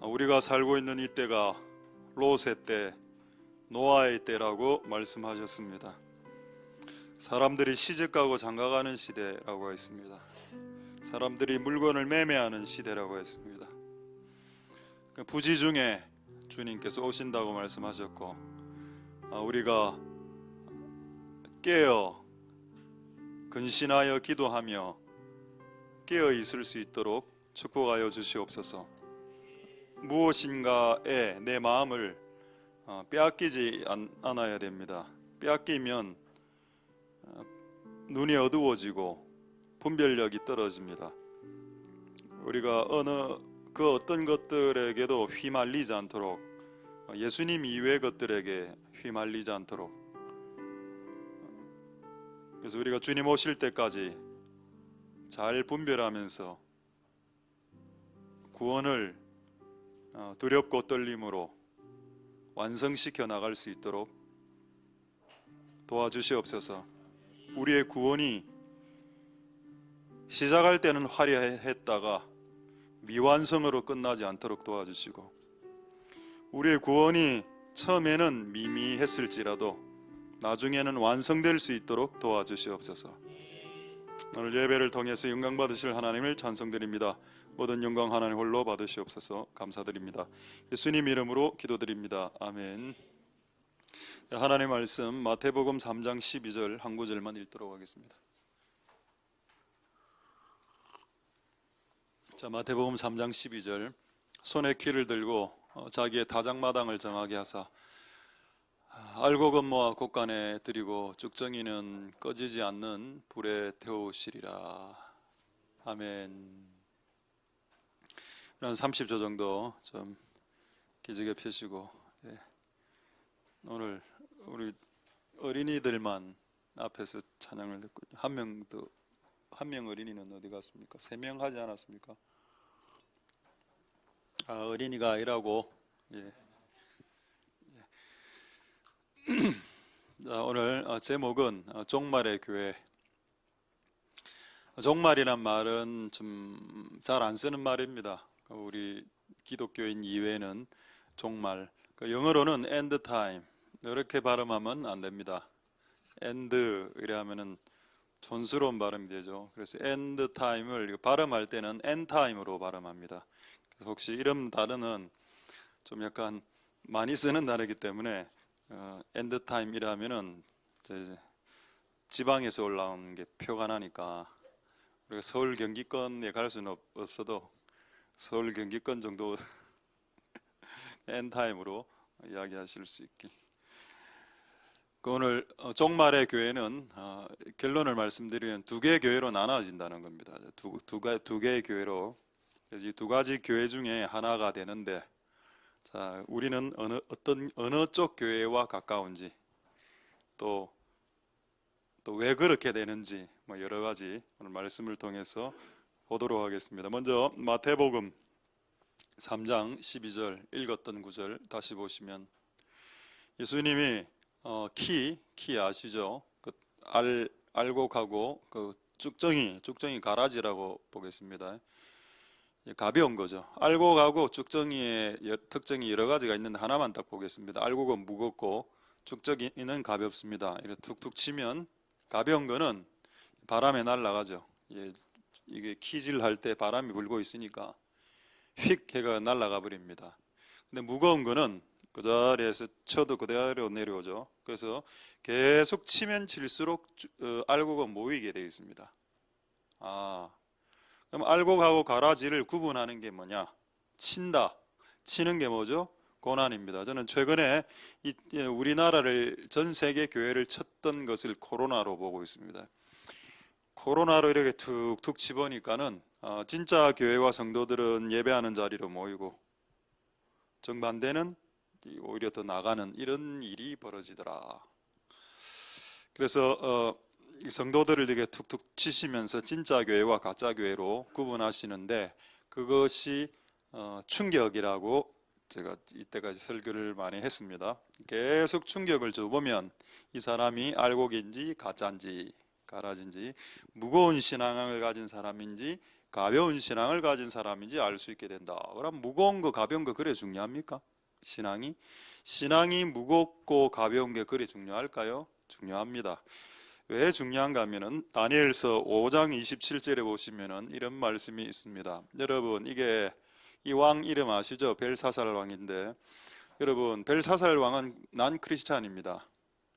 우리가 살고 있는 이 때가 롯의 때, 노아의 때라고 말씀하셨습니다. 사람들이 시집가고 장가가는 시대라고 했습니다. 사람들이 물건을 매매하는 시대라고 했습니다. 부지 중에 주님께서 오신다고 말씀하셨고, 우리가 깨어 근신하여 기도하며 깨어 있을 수 있도록 축복하여 주시옵소서. 무엇인가에 내 마음을 빼앗기지 않아야 됩니다. 빼앗기면 눈이 어두워지고 분별력이 떨어집니다. 우리가 그 어떤 것들에게도 휘말리지 않도록, 예수님 이외의 것들에게 휘말리지 않도록, 그래서 우리가 주님 오실 때까지 잘 분별하면서 구원을 두렵고 떨림으로 완성시켜 나갈 수 있도록 도와주시옵소서. 우리의 구원이 시작할 때는 화려했다가 미완성으로 끝나지 않도록 도와주시고, 우리의 구원이 처음에는 미미했을지라도 나중에는 완성될 수 있도록 도와주시옵소서. 오늘 예배를 통해서 영광 받으실 하나님을 찬송드립니다. 모든 영광 하나님 홀로 받으시옵소서. 감사드립니다. 예수님 이름으로 기도드립니다. 아멘. 하나님의 말씀 마태복음 3장 12절 한 구절만 읽도록 하겠습니다. 자, 마태복음 3장 12절. 손에 키를 들고 자기의 다장마당을 정하게 하사 알곡은 곳간에 드리고 쭉정이는 꺼지지 않는 불에 태우시리라. 아멘. 한 30초 정도 좀 기지개 펴시고, 오늘 우리 어린이들만 앞에서 찬양을 했거든요. 한 명 어린이는 어디 갔습니까? 3명 하지 않았습니까? 어린이가 아니라고. 자, 오늘 제목은 종말의 교회. 종말이란 말은 좀 잘 안 쓰는 말입니다. 우리 기독교인 이외에는 종말, 영어로는 end time, 이렇게 발음하면 안 됩니다. end 이라면은 촌스러운 발음이 되죠. 그래서 end time을 발음할 때는 end time으로 발음합니다. 그래서 혹시 이런 단어는 좀 약간 많이 쓰는 단어이기 때문에 end time이라면은 지방에서 올라온 게 표가 나니까, 우리가 서울 경기권에 갈 수는 없어도 서울 경기권 정도 end time으로 이야기하실 수 있길. 오늘 종말의 교회는 결론을 말씀드리면 두 개의 교회로 나눠진다는 겁니다. 두 개의 교회로, 그래서 이 두 가지 교회 중에 하나가 되는데, 자, 우리는 어느 쪽 교회와 가까운지, 또 왜 그렇게 되는지 여러 가지 오늘 말씀을 통해서 보도록 하겠습니다. 먼저 마태복음 3장 12절 읽었던 구절 다시 보시면, 예수님이 키 아시죠? 알곡하고 쭉정이 가라지라고 보겠습니다. 가벼운 거죠. 알곡하고 쭉정이의 특징이 여러 가지가 있는데 하나만 딱 보겠습니다. 알곡은 무겁고 쭉정이는 가볍습니다. 이렇게 툭툭 치면 가벼운 거는 바람에 날아가죠. 이게 키질할 때 바람이 불고 있으니까 휙 해가 날아가 버립니다. 근데 무거운 거는 그 자리에서 쳐도 그대로 내려오죠. 그래서 계속 치면 칠수록 알곡은 모이게 되어 있습니다. 그럼 알곡하고 가라지를 구분하는 게 뭐냐? 치는 게 뭐죠? 고난입니다. 저는 최근에 우리나라를, 전 세계 교회를 쳤던 것을 코로나로 보고 있습니다. 코로나로 이렇게 툭툭 치보니까는 진짜 교회와 성도들은 예배하는 자리로 모이고, 정반대는 오히려 더 나가는 이런 일이 벌어지더라. 그래서 성도들을 이렇게 툭툭 치시면서 진짜 교회와 가짜 교회로 구분하시는데, 그것이 충격이라고 제가 이때까지 설교를 많이 했습니다. 계속 충격을 줘보면 이 사람이 알곡인지 가짜인지 가라지인지, 무거운 신앙을 가진 사람인지 가벼운 신앙을 가진 사람인지 알 수 있게 된다. 그럼 무거운 거 가벼운 거 그래 중요합니까? 신앙이 무겁고 가벼운 게 그래 중요할까요? 중요합니다. 왜 중요한가 하면은 다니엘서 5장 27절에 보시면은 이런 말씀이 있습니다. 여러분, 이게 이 왕 이름 아시죠? 벨사살 왕인데, 여러분, 벨사살 왕은 난 크리스찬입니다.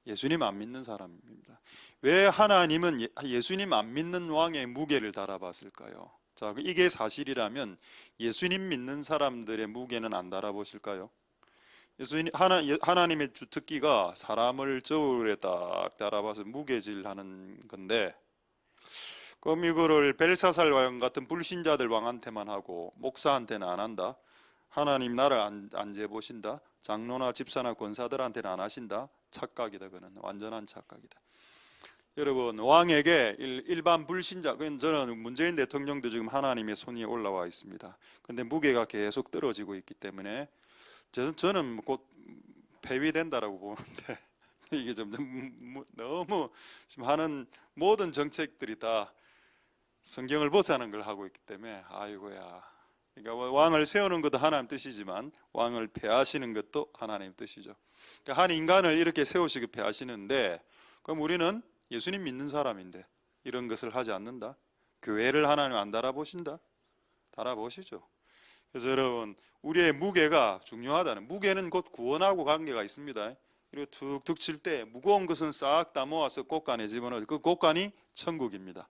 예수님 안 믿는 사람입니다. 왜 하나님은 예수님 안 믿는 왕의 무게를 달아봤을까요? 자, 이게 사실이라면 예수님 믿는 사람들의 무게는 안 달아보실까요? 하나님의 주특기가 사람을 저울에 딱 달아봐서 무게질하는 건데, 그럼 이거를 벨사살 왕 같은 불신자들 왕한테만 하고 목사한테는 안 한다? 하나님 나를 안 재보신다? 장로나 집사나 권사들한테는 안 하신다? 착각이다. 그는 완전한 착각이다. 여러분, 왕에게 일반 불신자, 저는 문재인 대통령도 지금 하나님의 손이 올라와 있습니다. 근데 무게가 계속 떨어지고 있기 때문에 저는 곧 폐위된다라고 보는데 이게 점점 너무 지금 하는 모든 정책들이 다 성경을 벗어나는 걸 하고 있기 때문에 아이고야. 그러니까 왕을 세우는 것도 하나님 뜻이지만 왕을 폐하시는 것도 하나님 뜻이죠. 그러니까 한 인간을 이렇게 세우시고 폐하시는데, 그럼 우리는 예수님 믿는 사람인데 이런 것을 하지 않는다? 교회를 하나님 안 달아보신다? 달아보시죠. 그래서 여러분, 우리의 무게가 중요하다는, 무게는 곧 구원하고 관계가 있습니다. 그리고 툭툭 칠 때 무거운 것은 싹 다 모아서 곳간에 집어넣어서 그 곳간이 천국입니다.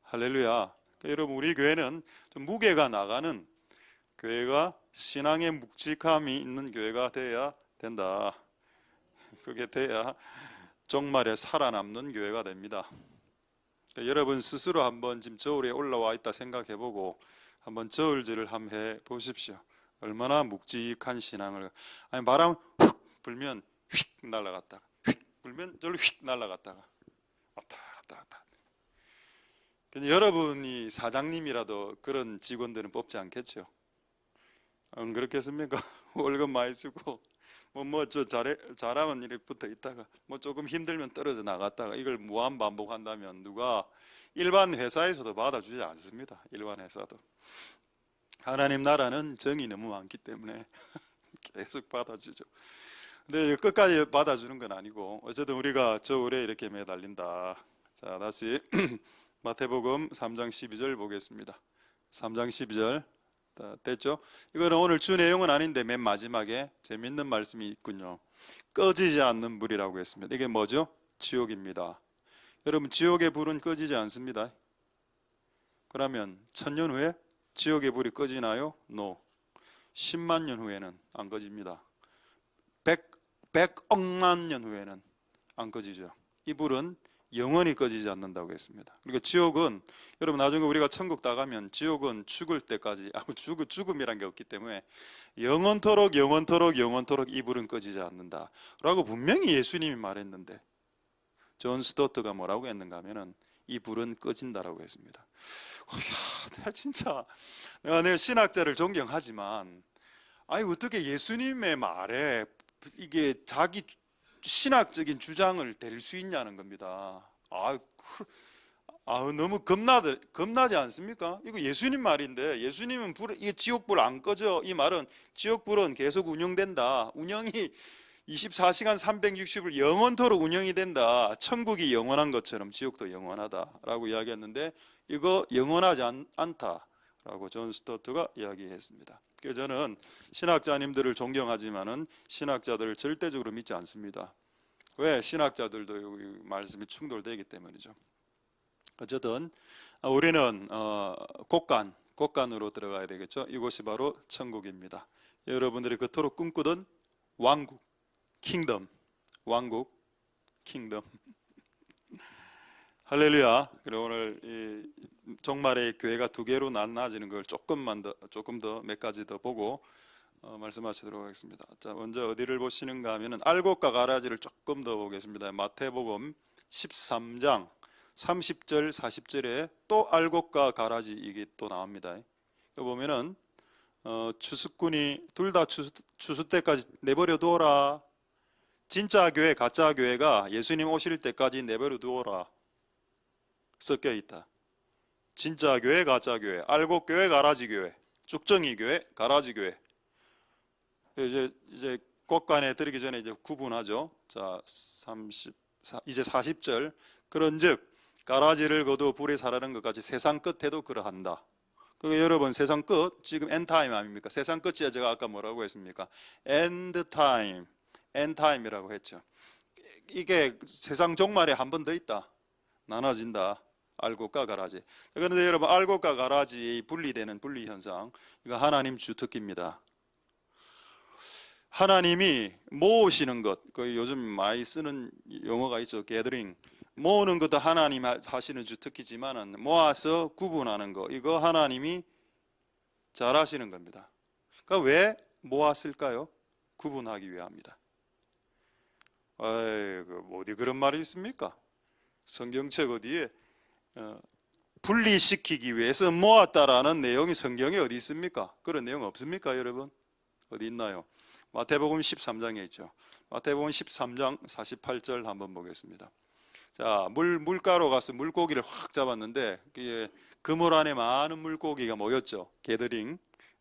할렐루야. 그러니까 여러분, 우리 교회는 좀 무게가 나가는 교회가, 신앙의 묵직함이 있는 교회가 돼야 된다. 그게 돼야 종말에 살아남는 교회가 됩니다. 그러니까 여러분 스스로 한번 지금 저울에 올라와 있다 생각해보고 한번 저울질을 한번 해보십시오. 얼마나 묵직한 신앙을. 아니, 바람 훅 불면 휙 날아갔다가, 휙 불면 저로 휙 날아갔다가 왔다 갔다 왔다. 근데 여러분이 사장님이라도 그런 직원들은 뽑지 않겠죠? 안 그렇겠습니까? 월급 많이 주고 저 잘하면 이렇게 붙어 있다가 조금 힘들면 떨어져 나갔다가 이걸 무한 반복한다면 누가 일반 회사에서도 받아주지 않습니다. 일반 회사도. 하나님 나라는 정이 너무 많기 때문에 계속 받아주죠. 근데 끝까지 받아주는 건 아니고 어쨌든 우리가 저울에 이렇게 매달린다. 자, 다시 마태복음 3장 12절 보겠습니다. 3장 12절 됐죠? 이거는 오늘 주 내용은 아닌데 맨 마지막에 재밌는 말씀이 있군요. 꺼지지 않는 불이라고 했습니다. 이게 뭐죠? 지옥입니다. 여러분, 지옥의 불은 꺼지지 않습니다. 그러면 1000년 후에 지옥의 불이 꺼지나요? No. 10만 년 후에는 안 꺼집니다. 100억만 년 후에는 안 꺼지죠. 이 불은 영원히 꺼지지 않는다고 했습니다. 그러니까 지옥은, 여러분 나중에 우리가 천국 나가면 지옥은 죽을 때까지, 죽음이란 게 없기 때문에 영원토록 이 불은 꺼지지 않는다 라고 분명히 예수님이 말했는데, 존 스토트가 뭐라고 했는가 하면은 이 불은 꺼진다라고 했습니다. 내가 진짜 내가 신학자를 존경하지만 아니 어떻게 예수님의 말에 이게 자기 신학적인 주장을 댈 수 있냐는 겁니다. 너무 겁나지 않습니까? 이거 예수님 말인데, 예수님은 이 지옥불 안 꺼져. 이 말은 지옥불은 계속 운영된다. 운영이 24시간 360일 영원토록 운영이 된다. 천국이 영원한 것처럼 지옥도 영원하다라고 이야기했는데 이거 영원하지 않다라고 존 스토트가 이야기했습니다. 그래서 저는 신학자님들을 존경하지만은 신학자들을 절대적으로 믿지 않습니다. 왜? 신학자들도 말씀이 충돌되기 때문이죠. 어쨌든 우리는 곳간으로 들어가야 되겠죠. 이곳이 바로 천국입니다. 여러분들이 그토록 꿈꾸던 왕국, 킹덤, 왕국, 킹덤. 할렐루야. 그리고 오늘 이 종말의 교회가 두 개로 나눠지는 걸 조금 더 몇 가지 더 보고 말씀하시도록 하겠습니다. 자, 먼저 어디를 보시는가 하면은 알곡과 가라지를 조금 더 보겠습니다. 마태복음 13장 30절 40절에 또 알곡과 가라지 이게 또 나옵니다. 여기 보면은 추수꾼이 둘 다 추수 때까지 내버려 두어라. 진짜 교회, 가짜 교회가 예수님 오실 때까지 내버려 두어라 섞여 있다. 진짜 교회, 가짜 교회, 알곡 교회, 가라지 교회, 쭉정이 교회, 가라지 교회. 이제 꽃간에 들기 전에 이제 구분하죠. 자, 이제 40절. 그런즉 가라지를 거두어 불에 사라는 것 같이 세상 끝에도 그러한다. 그게 여러분 세상 끝, 지금 엔타임 아닙니까? 세상 끝이야. 제가 아까 뭐라고 했습니까? 엔드타임, 엔타임이라고 했죠. 이게 세상 종말에 한 번 더 있다. 나눠진다. 알곡과 가라지. 그런데 여러분 알곡과 가라지 분리되는 분리 현상, 이거 하나님 주특기입니다. 하나님이 모으시는 것, 그 요즘 많이 쓰는 용어가 있죠. 게더링. 모으는 것도 하나님 하시는 주특기지만은 모아서 구분하는 거, 이거 하나님이 잘 하시는 겁니다. 그러니까 왜 모았을까요? 구분하기 위함이다. 아이고, 어디 그런 말이 있습니까? 성경책 어디에 분리시키기 위해서 모았다라는 내용이 성경에 어디 있습니까? 그런 내용 없습니까, 여러분? 어디 있나요? 마태복음 13장에 있죠. 마태복음 13장 48절 한번 보겠습니다. 자, 물가로 가서 물고기를 확 잡았는데 그물 안에 많은 물고기가 모였죠. 게더링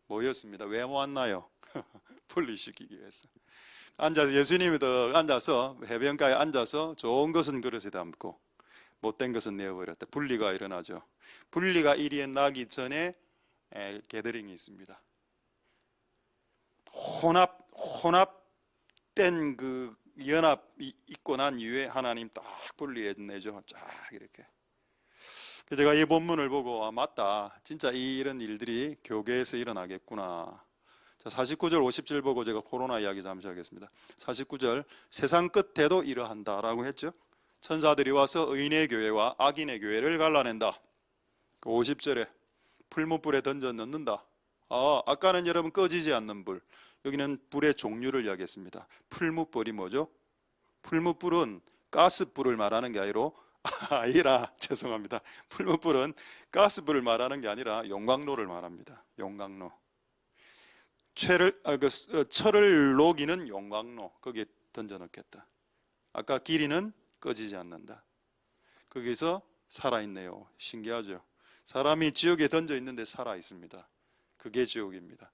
모였습니다. 왜 모았나요? 분리시키기 위해서. 예수님이 앉아서 해변가에 앉아서 좋은 것은 그릇에 담고 못된 것은 내어버렸다. 분리가 일어나죠. 분리가 일어나기 전에 게더링이 있습니다. 혼합된 그 연합이 있고 난 이후에 하나님 딱 분리해내죠. 쫙 이렇게. 제가 이 본문을 보고 맞다. 진짜 이런 일들이 교계에서 일어나겠구나. 자, 49절 50절 보고 제가 코로나 이야기 잠시 하겠습니다. 49절 세상 끝에도 이러한다라고 했죠. 천사들이 와서 의인의 교회와 악인의 교회를 갈라낸다. 50절에 풀무불에 던져 넣는다. 아까는 여러분 꺼지지 않는 불, 여기는 불의 종류를 이야기했습니다. 풀무불이 뭐죠? 풀무불은 가스불을 말하는 게 아니라 죄송합니다. 풀무불은 가스불을 말하는 게 아니라 용광로를 말합니다. 용광로. 철을 녹이는 용광로, 거기에 던져 넣겠다. 아까 길이는 꺼지지 않는다. 거기서 살아있네요. 신기하죠? 사람이 지옥에 던져 있는데 살아있습니다. 그게 지옥입니다.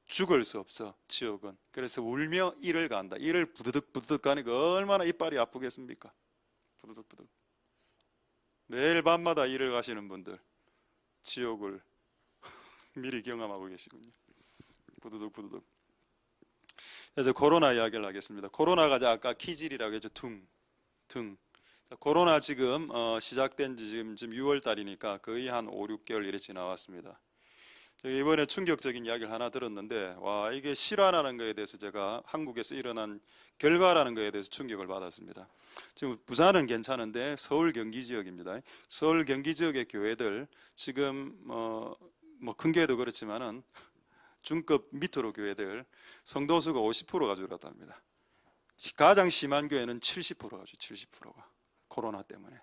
죽을 수 없어, 지옥은. 그래서 울며 이를 간다. 이를 부드득 부드득 가니까 얼마나 이빨이 아프겠습니까? 부드득 부드득. 매일 밤마다 일을 가시는 분들 지옥을 미리 경험하고 계시군요. 부드득 부드득. 그래서 코로나 이야기를 하겠습니다. 코로나가 아까 키질이라고 했죠. 등. 코로나 지금 시작된 지 지금 6월 달이니까 거의 한 5, 6개월 이래 지나왔습니다. 이번에 충격적인 이야기를 하나 들었는데, 와, 이게 실화라는 거에 대해서 제가 한국에서 일어난 결과라는 거에 대해서 충격을 받았습니다. 지금 부산은 괜찮은데 서울 경기 지역입니다. 서울 경기 지역의 교회들 지금 뭐 큰 교회도 그렇지만은 중급 밑으로 교회들 성도수가 50%가 줄었답니다. 가장 심한 교회는 70%가 죠. 70%가 코로나 때문에.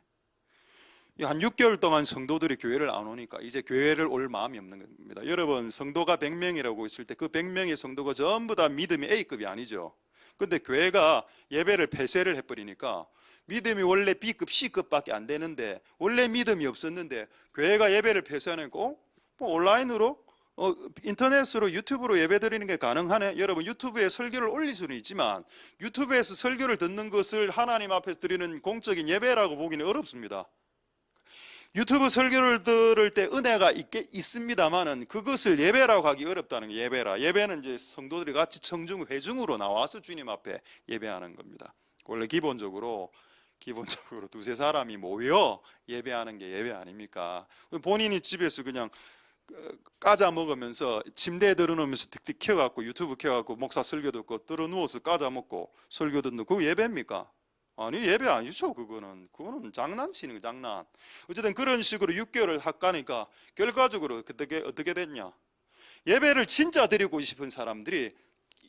한 6개월 동안 성도들이 교회를 안 오니까 이제 교회를 올 마음이 없는 겁니다. 여러분, 성도가 100명이라고 있을 때 그 100명의 성도가 전부 다 믿음이 A급이 아니죠. 근데 교회가 예배를 폐쇄를 해버리니까 믿음이 원래 B급, C급밖에 안 되는데, 원래 믿음이 없었는데 교회가 예배를 폐쇄하니까 뭐 온라인으로 인터넷으로 유튜브로 예배 드리는 게 가능하네. 여러분, 유튜브에 설교를 올릴 수는 있지만 유튜브에서 설교를 듣는 것을 하나님 앞에서 드리는 공적인 예배라고 보기는 어렵습니다. 유튜브 설교를 들을 때 은혜가 있습니다만은 그것을 예배라고 하기 어렵다는 게 예배는 이제 성도들이 같이 청중 회중으로 나와서 주님 앞에 예배하는 겁니다. 원래 기본적으로 두세 사람이 모여 예배하는 게 예배 아닙니까? 본인이 집에서 그냥 까자 먹으면서 침대에 들어놓으면서 틱틱 켜갖고 유튜브 켜갖고 목사 설교 듣고 들어누워서 까자 먹고 설교 듣는 그거 예배입니까? 아니, 예배 아니죠. 그거는 장난치는 거, 장난. 어쨌든 그런 식으로 6개월을 가니까 결과적으로 어떻게 됐냐? 예배를 진짜 드리고 싶은 사람들이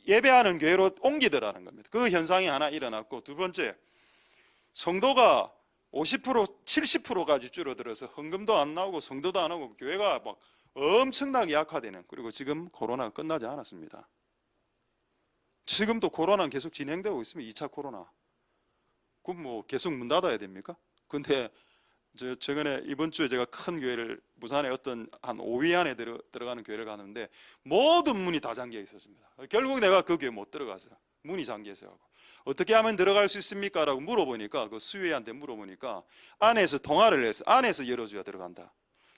예배하는 교회로 옮기더라는 겁니다. 그 현상이 하나 일어났고, 두 번째, 성도가 50%, 70%까지 줄어들어서 헌금도 안 나오고 성도도 안 하고 교회가 막 엄청나게 약화되는, 그리고 지금 코로나가 끝나지 않았습니다. 지금도 코로나는 계속 진행되고 있습니다. 2차 코로나. 그럼 뭐 계속 문 닫아야 됩니까? 근데 최근에 이번 주에 제가 큰 교회를 부산에 어떤 한 5위 안에 들어가는 교회를 가는데 모든 문이 다 잠겨 있었습니다. 결국 내가 그 교회 못 들어가서 문이 잠겨 있어가지고 어떻게 하면 들어갈 수 있습니까? 라고 물어보니까 그 수위한테 물어보니까 안에서 통화를 해서 안에서 열어줘야 들어간다.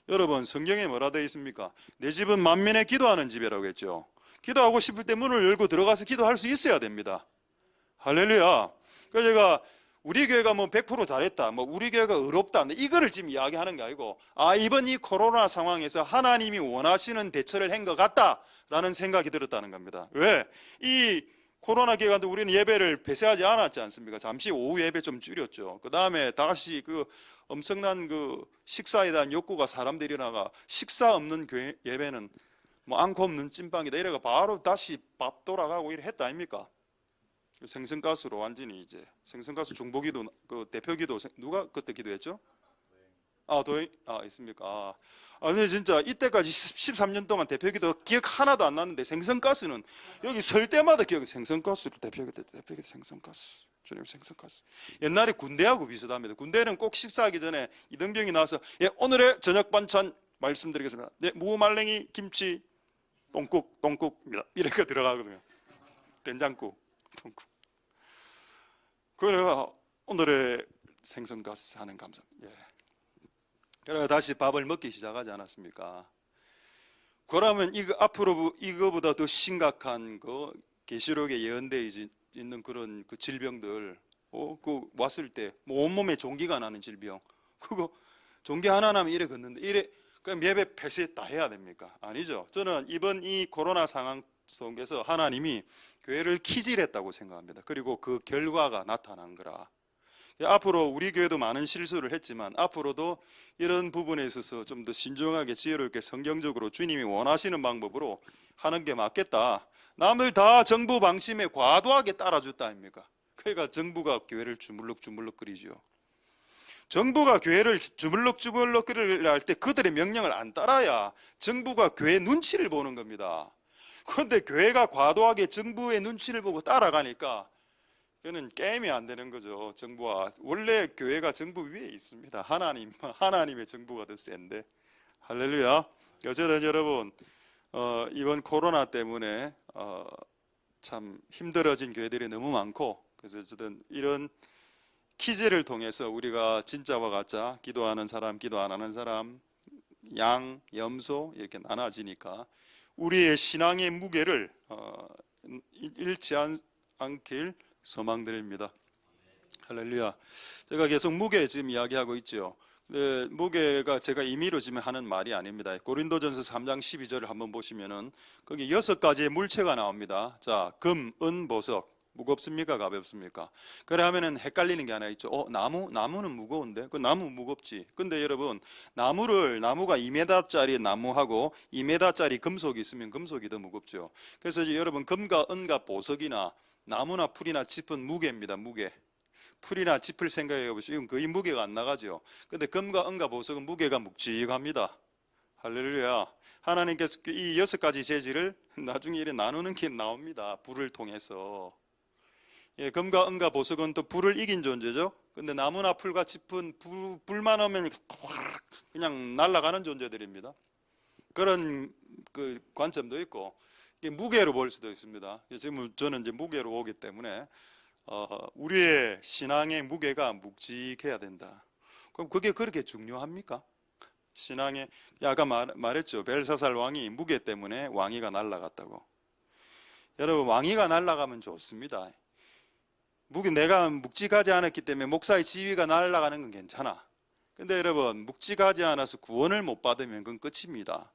여러분 성경에 뭐라 되어 있습니까? 내 집은 만민의 기도하는 집이라고 했죠. 기도하고 싶을 때 문을 열고 들어가서 기도할 수 있어야 됩니다. 할렐루야. 그래서 제가 우리 교회가 뭐 100% 잘했다, 뭐 우리 교회가 의롭다, 이거를 지금 이야기하는 게 아니고, 이번 이 코로나 상황에서 하나님이 원하시는 대처를 한 것 같다라는 생각이 들었다는 겁니다. 왜? 이 코로나 기간도 우리는 예배를 폐쇄하지 않았지 않습니까? 잠시 오후 예배 좀 줄였죠. 그 다음에 다시 그 엄청난 그 식사에 대한 욕구가 사람들이 일어나가 식사 없는 교회 예배는 뭐 안고 없는 찐빵이다 이래가 바로 다시 밥 돌아가고 이래 했다 아닙니까? 생선가스로 완전히 이제 생선가스 중보기도 그 대표기도 누가 그때 기도했죠? 있습니까? 근데 진짜 이때까지 13년 동안 대표기도 기억 하나도 안 났는데 생선가스는 여기 설 때마다 생선가스로 대표기도 생선가스. 주님 생선가스. 옛날에 군대하고 비슷합니다. 군대는 꼭 식사하기 전에 이등병이 나와서 오늘의 저녁 반찬 말씀드리겠습니다. 네, 무말랭이 김치 똥국입니다. 이렇게 들어가거든요. 된장국. 그래 오늘의 생선가스 하는 감사. 그래 다시 밥을 먹기 시작하지 않았습니까? 그러면 앞으로 이거보다 더 심각한 그 계시록에 예언되어 있는 그런 그 질병들, 그 왔을 때 뭐 온몸에 종기가 나는 질병, 그거 종기 하나 나면 이래 걷는데 이래 그럼 예배 폐쇄 다 해야 됩니까? 아니죠. 저는 이번 이 코로나 상황 속에서 하나님이 교회를 키질했다고 생각합니다. 그리고 그 결과가 나타난 거라. 앞으로 우리 교회도 많은 실수를 했지만 앞으로도 이런 부분에 있어서 좀 더 신중하게 지혜롭게 성경적으로 주님이 원하시는 방법으로 하는 게 맞겠다. 남을 다 정부 방침에 과도하게 따라줬다 아닙니까? 그러니까 정부가 교회를 주물럭주물럭거리죠. 정부가 교회를 주물럭주물럭거리려 할 때 그들의 명령을 안 따라야 정부가 교회 눈치를 보는 겁니다. 그런데 교회가 과도하게 정부의 눈치를 보고 따라가니까 그는 게임이 안 되는 거죠. 정부와 원래 교회가 정부 위에 있습니다. 하나님의 정부가 더 센데. 할렐루야. 어쨌든 여러분 이번 코로나 때문에 참 힘들어진 교회들이 너무 많고, 그래서 어쨌든 이런 퀴즈를 통해서 우리가 진짜와 가짜, 기도하는 사람, 기도 안 하는 사람, 양, 염소 이렇게 나눠지니까 우리의 신앙의 무게를 잃지 않길 소망드립니다. 할렐루야. 제가 계속 무게 지금 이야기하고 있죠. 무게가 제가 임의로 지금 하는 말이 아닙니다. 고린도전서 3장 12절을 한번 보시면은 거기 6가지의 물체가 나옵니다. 자, 금, 은, 보석. 무겁습니까? 가볍습니까? 그래 하면은 헷갈리는 게 하나 있죠. 나무는 무거운데? 그 나무 무겁지. 근데 여러분, 나무가 2m짜리 나무하고 2m짜리 금속이 있으면 금속이 더 무겁죠. 그래서 여러분, 금과 은과 보석이나 나무나 풀이나 짚은 무게입니다. 무게. 풀이나 짚을 생각해 보시죠. 이건 거의 무게가 안 나가죠. 근데 금과 은과 보석은 무게가 묵직합니다. 할렐루야. 하나님께서 이 6가지 재질을 나중에 이래 나누는 게 나옵니다. 불을 통해서. 금과 은과 보석은 또 불을 이긴 존재죠. 근데 나무나 풀과 짚은 불만 오면 그냥 날아가는 존재들입니다. 그런 그 관점도 있고, 무게로 볼 수도 있습니다. 지금 저는 이제 무게로 보기 때문에 우리의 신앙의 무게가 묵직해야 된다. 그럼 그게 그렇게 중요합니까? 신앙에 아까 말했죠. 벨사살 왕이 무게 때문에 왕위가 날아갔다고. 여러분, 왕위가 날아가면 좋습니다. 내가 묵직하지 않았기 때문에 목사의 지위가 날아가는 건 괜찮아. 근데 여러분, 묵직하지 않아서 구원을 못 받으면 그건 끝입니다.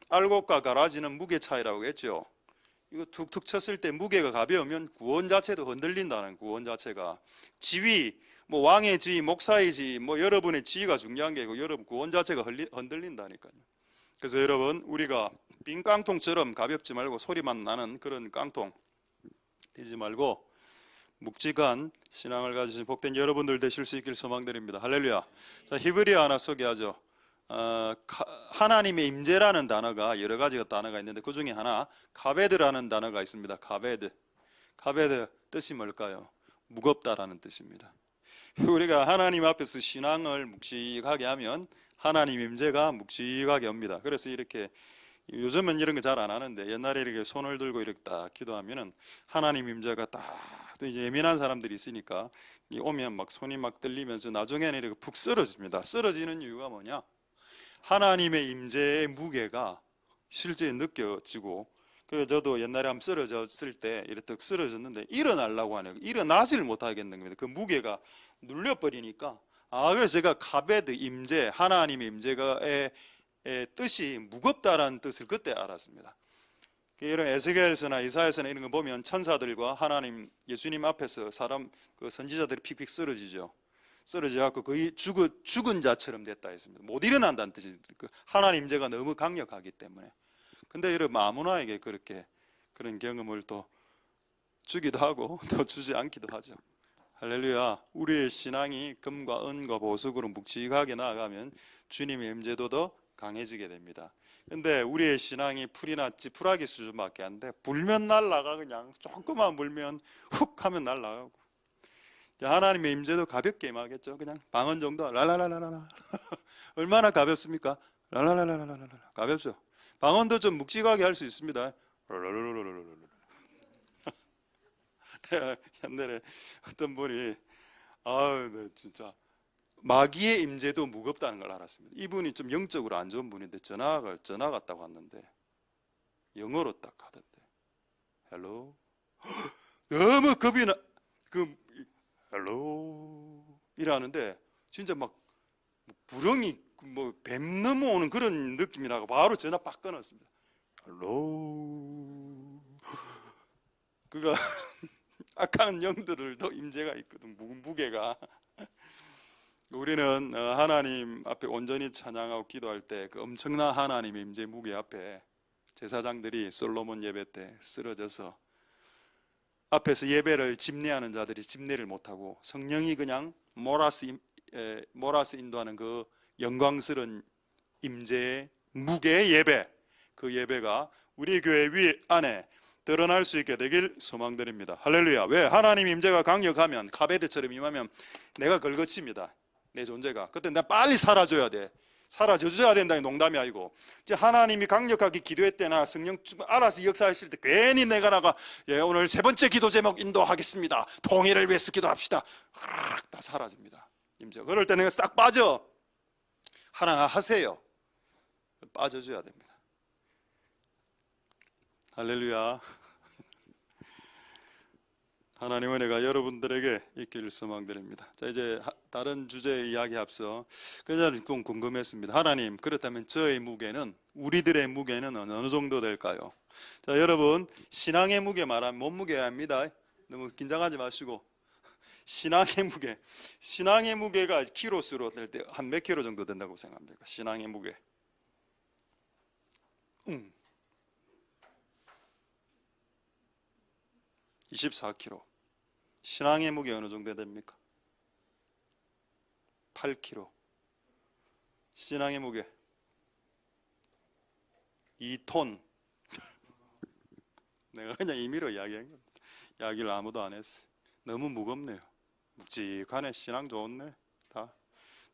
알곡과 가라지는 무게 차이라고 했죠. 이거 툭툭 쳤을 때 무게가 가벼우면 구원 자체도 흔들린다는, 구원 자체가. 지위, 뭐 왕의 지위, 목사의 지위, 뭐 여러분의 지위가 중요한 게 아니고 여러분 구원 자체가 흔들린다니까요. 그래서 여러분, 우리가 빈 깡통처럼 가볍지 말고 소리만 나는 그런 깡통 되지 말고 묵직한 신앙을 가지신 복된 여러분들 되실 수 있길 소망드립니다. 할렐루야. 자, 히브리어 하나 소개하죠. 하나님의 임재라는 단어가 여러 가지 단어가 있는데 그 중에 하나 카베드라는 단어가 있습니다. 카베드 뜻이 뭘까요? 무겁다라는 뜻입니다. 우리가 하나님 앞에서 신앙을 묵직하게 하면 하나님 임재가 묵직하게 옵니다. 그래서 이렇게 요즘은 이런 거 잘 안 하는데 옛날에 이렇게 손을 들고 이렇게 딱 기도하면은 하나님 임재가 딱 또 이제 예민한 사람들이 있으니까 이 오면 막 손이 막 떨리면서 나중에는 이렇게 푹 쓰러집니다. 쓰러지는 이유가 뭐냐? 하나님의 임재의 무게가 실제 느껴지고, 그 저도 옛날에 한번 쓰러졌을 때 이렇게 쓰러졌는데 일어나려고 하네요. 일어나지를 못하겠는 겁니다. 그 무게가 눌려버리니까. 그래서 제가 가베드 임재, 하나님의 임재가의 뜻이 무겁다라는 뜻을 그때 알았습니다. 이런 에스겔서나 이사야서나 이런 거 보면 천사들과 하나님, 예수님 앞에서 사람, 그 선지자들이 픽픽 쓰러지죠. 쓰러져갖고 거의 죽은 자처럼 됐다 했습니다. 못 일어난다는 뜻이, 그 하나님 임재가 너무 강력하기 때문에. 근데 여러분 아무나에게 그렇게 그런 경험을 또 주기도 하고 또 주지 않기도 하죠. 할렐루야. 우리의 신앙이 금과 은과 보석으로 묵직하게 나아가면 주님의 임재도 더 강해지게 됩니다. 근데 우리의 신앙이 풀이나 찌푸라기 수준밖에 안 돼. 불면 날라가. 그냥 조금만 불면 훅 하면 날라가고. 하나님의 임재도 가볍게 임하겠죠. 그냥 방언 정도 랄랄랄랄라. 얼마나 가볍습니까? 랄랄랄랄랄라. 가볍죠. 방언도 좀 묵직하게 할 수 있습니다. 옛날에 어떤 분이 네, 진짜 마귀의 임재도 무겁다는 걸 알았습니다. 이분이 좀 영적으로 안 좋은 분인데 전화 갔다고 왔는데 영어로 딱 하던데 헬로 너무 겁이 나. 헬로 이라는데 진짜 막 부렁이 뭐 뱀 넘어오는 그런 느낌이 나고 바로 전화 빡 끊었습니다. 헬로. 그가 악한 영들도 임재가 있거든. 무게가. 우리는 하나님 앞에 온전히 찬양하고 기도할 때 그 엄청난 하나님의 임재 무게 앞에 제사장들이 솔로몬 예배 때 쓰러져서 앞에서 예배를 집례하는 자들이 집례를 못하고 성령이 그냥 몰아서 인도하는 그 영광스러운 임재의 무게의 예배, 그 예배가 우리 교회 안에 드러날 수 있게 되길 소망드립니다. 할렐루야. 왜? 하나님 임재가 강력하면 가베드처럼 임하면 내가 걸거칩니다. 내 존재가. 그때 내가 빨리 사라져야 돼. 사라져줘야 된다는 농담이 아니고, 이제 하나님이 강력하게 기도할 때나 성령 알아서 역사하실 때 괜히 내가 오늘 세 번째 기도 제목 인도하겠습니다. 통일을 위해서 기도합시다. 다 사라집니다. 임재. 그럴 때 내가 싹 빠져. 하나 하세요. 빠져줘야 됩니다. 할렐루야. 하나님의 은혜가 여러분들에게 있기를 소망드립니다. 자, 이제 다른 주제 이야기 앞서 그냥 좀 궁금했습니다. 하나님, 그렇다면 저의 무게는, 우리들의 무게는 어느 정도 될까요? 자, 여러분, 신앙의 무게 말하면 몸무게입니다. 너무 긴장하지 마시고. 신앙의 무게가 키로수로 될 때 한 몇 킬로 정도 된다고 생각합니까? 신앙의 무게. 24kg. 신앙의 무게 어느 정도 됩니까? 8kg. 신앙의 무게 2톤. 내가 그냥 임의로 이야기한 겁니다. 이야기를 아무도 안 했어. 너무 무겁네요. 묵직하네. 신앙 좋네. 다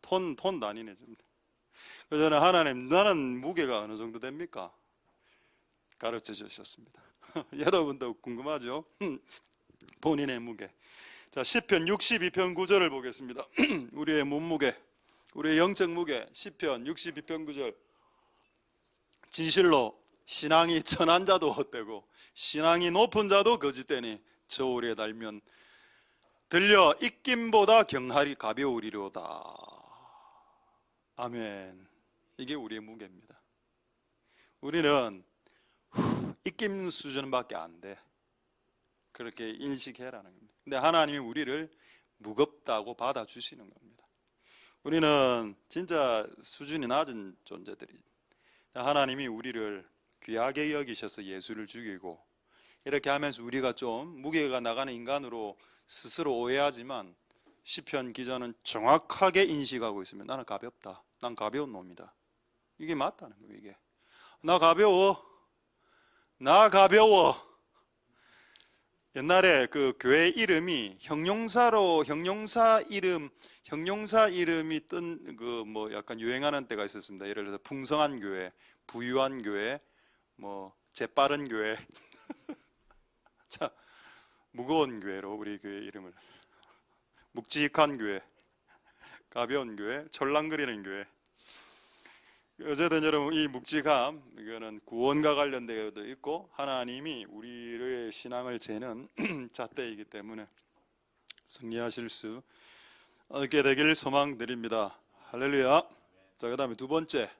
톤 단위네. 그래서 저는 하나님, 나는 무게가 어느 정도 됩니까? 가르쳐 주셨습니다. 여러분도 궁금하죠? 본인의 무게. 자, 시편 62편 9절을 보겠습니다. 우리의 몸무게, 우리의 영적 무게. 시편 62편 9절. 진실로 신앙이 천한 자도 헛되고 신앙이 높은 자도 거짓되니 저울에 달면 들려 입김보다 경할이 가벼우리로다. 아멘. 이게 우리의 무게입니다. 우리는 입김 수준밖에 안 돼. 그렇게 인식해라는 겁니다. 근데 하나님이 우리를 무겁다고 받아주시는 겁니다. 우리는 진짜 수준이 낮은 존재들이, 하나님이 우리를 귀하게 여기셔서 예수를 죽이고, 이렇게 하면서 우리가 좀 무게가 나가는 인간으로 스스로 오해하지만 시편 기자는 정확하게 인식하고 있으면 나는 가볍다. 난 가벼운 놈이다. 이게 맞다는 거예요. 이게 나 가벼워. 옛날에 그 교회 이름이 형용사 이름이 뜬 그 뭐 약간 유행하는 때가 있었습니다. 예를 들어서 풍성한 교회, 부유한 교회, 뭐 재빠른 교회. 자, 무거운 교회로 우리 교회 이름을, 묵직한 교회, 가벼운 교회, 철랑거리는 교회. 어쨌든 여러분, 이 묵직함, 이거는 구원과 관련되어도 있고 하나님이 우리의 신앙을 재는 잣대이기 때문에 승리하실 수 있게 되길 소망드립니다. 할렐루야. 자, 그 다음에 두 번째,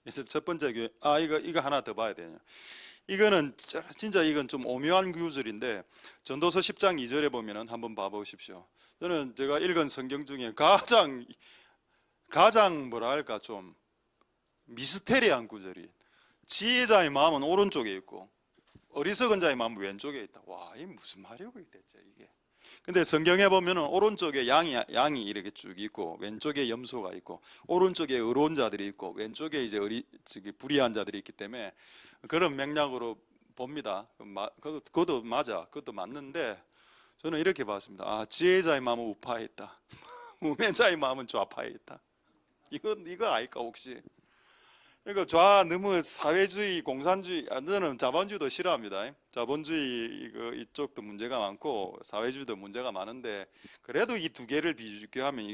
이제 첫 번째 교회. 이거 하나 더 봐야 되냐. 이거는 진짜 이건 좀 오묘한 구절인데, 전도서 10장 2절에 보면은 한번 봐보십시오. 저는 제가 읽은 성경 중에 가장 뭐랄까 좀 미스테리한 구절이, 지혜자의 마음은 오른쪽에 있고 어리석은 자의 마음은 왼쪽에 있다. 와, 이게 무슨 말이고 대체 이게. 근데 성경에 보면은 오른쪽에 양이 이렇게 쭉 있고 왼쪽에 염소가 있고, 오른쪽에 의로운 자들이 있고 왼쪽에 이제 불의한 자들이 있기 때문에 그런 맥락으로 봅니다. 그것도 맞아, 그것도 맞는데 저는 이렇게 봤습니다. 지혜자의 마음은 우파에 있다. 우매자의 마음은 좌파에 있다. 이거 아닐까 혹시? 그러니까 너무 사회주의, 공산주의, 저는 자본주의도 싫어합니다. 자본주의 이쪽도 문제가 많고 사회주의도 문제가 많은데, 그래도 이 두 개를 비교하면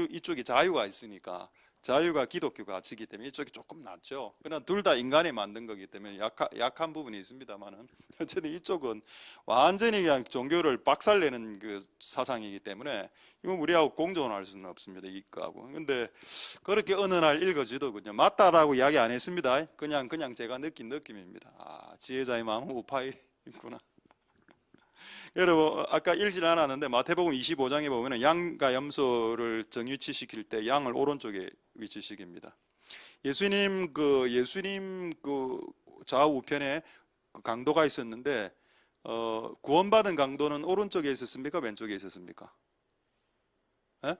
이쪽이 자유가 있으니까, 자유가 기독교 가치이기 때문에 이쪽이 조금 낫죠. 그러나 둘 다 인간이 만든 거기 때문에 약한 부분이 있습니다만은, 어쨌든 이쪽은 완전히 그냥 종교를 박살내는 그 사상이기 때문에 이건 우리하고 공존할 수는 없습니다, 이거하고. 근데 그렇게 어느 날 읽어지더군요. 맞다라고 이야기 안 했습니다. 그냥 제가 느낀 느낌입니다. 지혜자의 마음은 우파에 있구나. 여러분, 아까 읽질 않았는데 마태복음 25장에 보면은 양과 염소를 정위치시킬 때 양을 오른쪽에 위치시킵니다. 예수님 그 좌우 우편에 그 강도가 있었는데, 구원받은 강도는 오른쪽에 있었습니까? 왼쪽에 있었습니까? 에?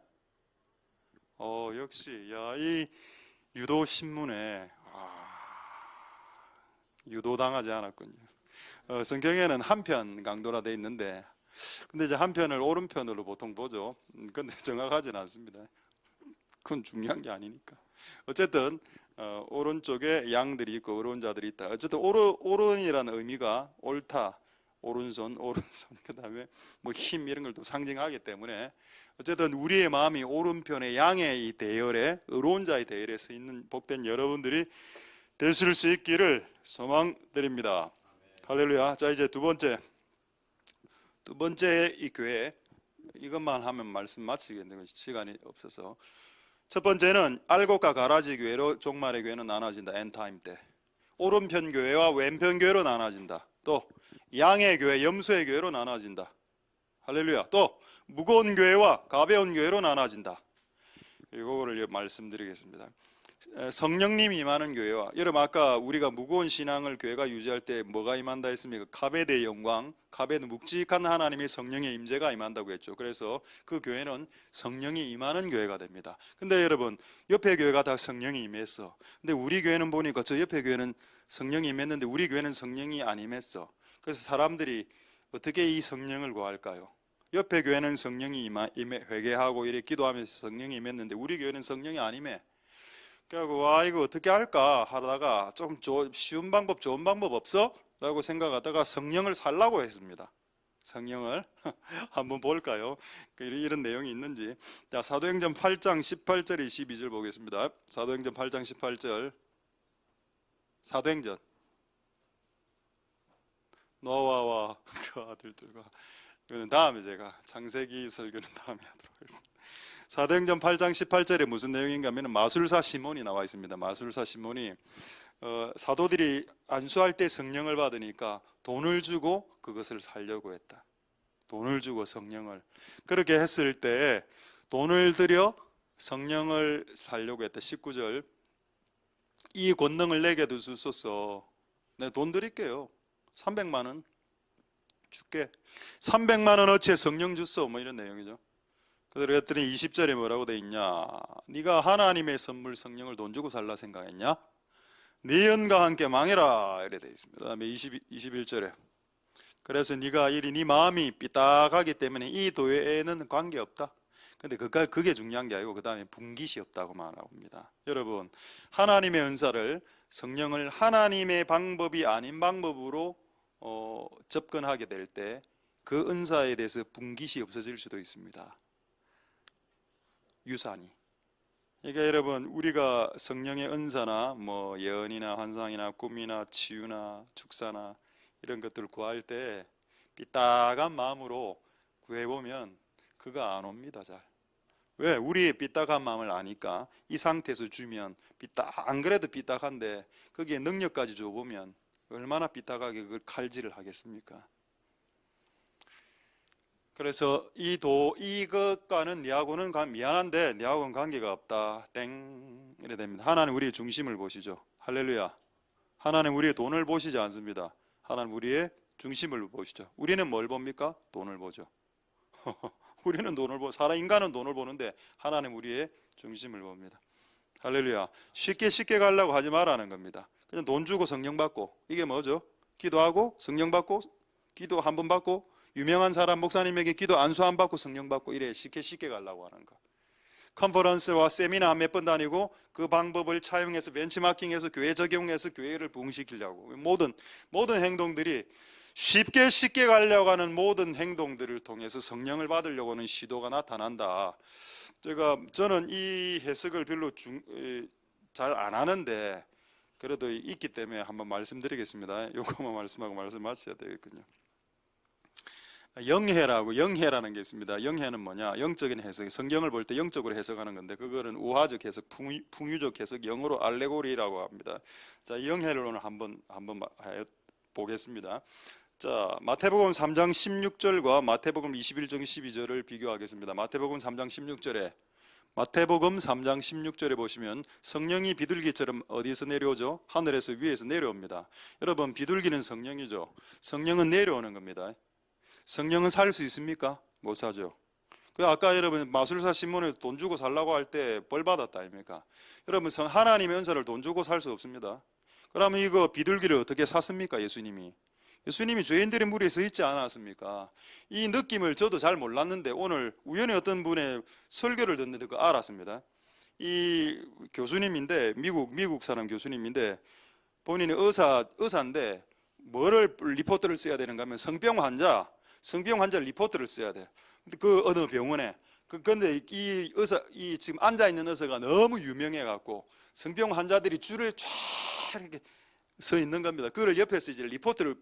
역시 이 유도 신문에 유도당하지 않았군요. 성경에는 한편 강도라 돼 있는데, 근데 이제 한편을 오른편으로 보통 보죠. 근데 정확하지는 않습니다. 그건 중요한 게 아니니까. 어쨌든 오른쪽에 양들이 있고 의로운 자들이 있다. 어쨌든 오른이라는 의미가 옳다, 오른손, 그다음에 뭐 힘 이런 걸 또 상징하기 때문에, 어쨌든 우리의 마음이 오른편의 양의 이 대열에, 의로운 자의 대열에 서 있는 복된 여러분들이 되실 수 있기를 소망드립니다. 할렐루야. 자, 이제 두 번째 이 교회, 이것만 하면 말씀 마치겠는데 시간이 없어서. 첫 번째는 알곡과 가라지 교회로 종말의 교회는 나눠진다. 엔타임 때 오른편 교회와 왼편 교회로 나눠진다. 또 양의 교회, 염소의 교회로 나눠진다. 할렐루야. 또 무거운 교회와 가벼운 교회로 나눠진다. 이거를 말씀드리겠습니다. 성령님이 임하는 교회와, 여러분 아까 우리가 무거운 신앙을 교회가 유지할 때 뭐가 임한다 했습니까? 가베드의 영광, 가베드 묵직한 하나님의 성령의 임재가 임한다고 했죠. 그래서 그 교회는 성령이 임하는 교회가 됩니다. 근데 여러분, 옆에 교회가 다 성령이 임했어. 근데 우리 교회는 보니까 저 옆에 교회는 성령이 임했는데 우리 교회는 성령이 안 임했어. 그래서 사람들이 어떻게 이 성령을 구할까요? 옆에 교회는 성령이 임해 회개하고 이렇게 기도하면서 성령이 임했는데 우리 교회는 성령이 안 임해. 그래서 이거 어떻게 할까 하다가 좀 쉬운 방법, 좋은 방법 없어? 라고 생각하다가 성령을 살라고 했습니다. 성령을 한번 볼까요? 이런 내용이 있는지. 자, 사도행전 8장 18절 22절 보겠습니다. 사도행전 8장 18절. 사도행전 노아와 그 아들들과, 이거는 다음에 제가 창세기 설교는 다음에 하도록 하겠습니다. 사도행전 8장 18절에 무슨 내용인가 하면 마술사 시몬이 나와 있습니다. 마술사 시몬이 사도들이 안수할 때 성령을 받으니까 돈을 주고 그것을 살려고 했다. 돈을 주고 성령을, 그렇게 했을 때 돈을 들여 성령을 살려고 했다. 19절, 이 권능을 내게 주소서. 내가 돈 드릴게요. 300만 원 줄게. 300만 원어치의 성령 주소, 뭐 이런 내용이죠. 그랬더니 20절에 뭐라고 돼 있냐? 네가 하나님의 선물 성령을 돈 주고 살라 생각했냐? 네 연과 함께 망해라, 이래 돼 있습니다. 그다음에 21절에 그래서 네가 이리 네 마음이 삐딱하기 때문에 이 교회에는 관계없다. 근데 그게 중요한 게 아니고 그 다음에 분깃이 없다고 말합니다. 여러분, 하나님의 은사를, 성령을 하나님의 방법이 아닌 방법으로 접근하게 될 때 그 은사에 대해서 분깃이 없어질 수도 있습니다. 유산이. 그러니까 여러분, 우리가 성령의 은사나 뭐 예언이나 환상이나 꿈이나 치유나 축사나 이런 것들을 구할 때 삐딱한 마음으로 구해보면 그거 안 옵니다. 잘. 왜? 우리의 삐딱한 마음을 아니까. 이 상태에서 주면 안 그래도 삐딱한데 거기에 능력까지 줘보면 얼마나 삐딱하게 그걸 칼질을 하겠습니까? 그래서 이것과는 네하고는 미안한데 네하고는 관계가 없다. 땡 이래 됩니다. 하나님 우리의 중심을 보시죠. 할렐루야. 하나님 우리의 돈을 보시지 않습니다. 하나님 우리의 중심을 보시죠. 우리는 뭘 봅니까? 돈을 보죠. 우리는 돈을 인간은 돈을 보는데 하나님 우리의 중심을 봅니다. 할렐루야. 쉽게 가려고 하지 말라는 겁니다. 그냥 돈 주고 성령 받고, 이게 뭐죠? 기도하고 성령 받고, 기도 한 번 받고, 유명한 사람 목사님에게 기도 안수 안 받고 성령 받고, 이래 쉽게 가려고 하는 거. 컨퍼런스와 세미나 몇 번 다니고 그 방법을 차용해서 벤치마킹해서 교회 적용해서 교회를 부흥시키려고. 모든 행동들이 쉽게 가려고 하는 모든 행동들을 통해서 성령을 받으려고 하는 시도가 나타난다. 저는 이 해석을 별로 잘 안 하는데 그래도 있기 때문에 한번 말씀드리겠습니다. 요거만 말씀하고 말씀 마쳐야 되겠군요. 영해라는 게 있습니다. 영해는 뭐냐? 영적인 해석. 성경을 볼 때 영적으로 해석하는 건데 그거는 우화적 해석, 풍유적 해석, 영어로 알레고리라고 합니다. 자, 영해를 오늘 한번 보겠습니다. 자, 마태복음 3장 16절과 마태복음 21장 12절을 비교하겠습니다. 마태복음 3장 16절에 보시면 성령이 비둘기처럼 어디서 내려오죠? 하늘에서 위에서 내려옵니다. 여러분, 비둘기는 성령이죠. 성령은 내려오는 겁니다. 성령은 살 수 있습니까? 못 사죠. 아까 여러분 마술사 시몬을 돈 주고 살라고 할 때 벌 받았다 아닙니까? 여러분, 하나님의 은사를 돈 주고 살 수 없습니다. 그러면 이거 비둘기를 어떻게 샀습니까? 예수님이 죄인들의 무리에 서 있지 않았습니까? 이 느낌을 저도 잘 몰랐는데 오늘 우연히 어떤 분의 설교를 듣는데 그거 알았습니다. 이 교수님인데 미국 사람 교수님인데 본인이 의사인데 뭐를 리포트를 써야 되는가 하면 성병 환자 리포트를 써야 돼. 근데 그 어느 병원에 근데 이 지금 앉아 있는 의사가 너무 유명해 갖고 성병 환자들이 줄을 쫙 이렇게 서 있는 겁니다. 그걸 옆에서 이제 리포트를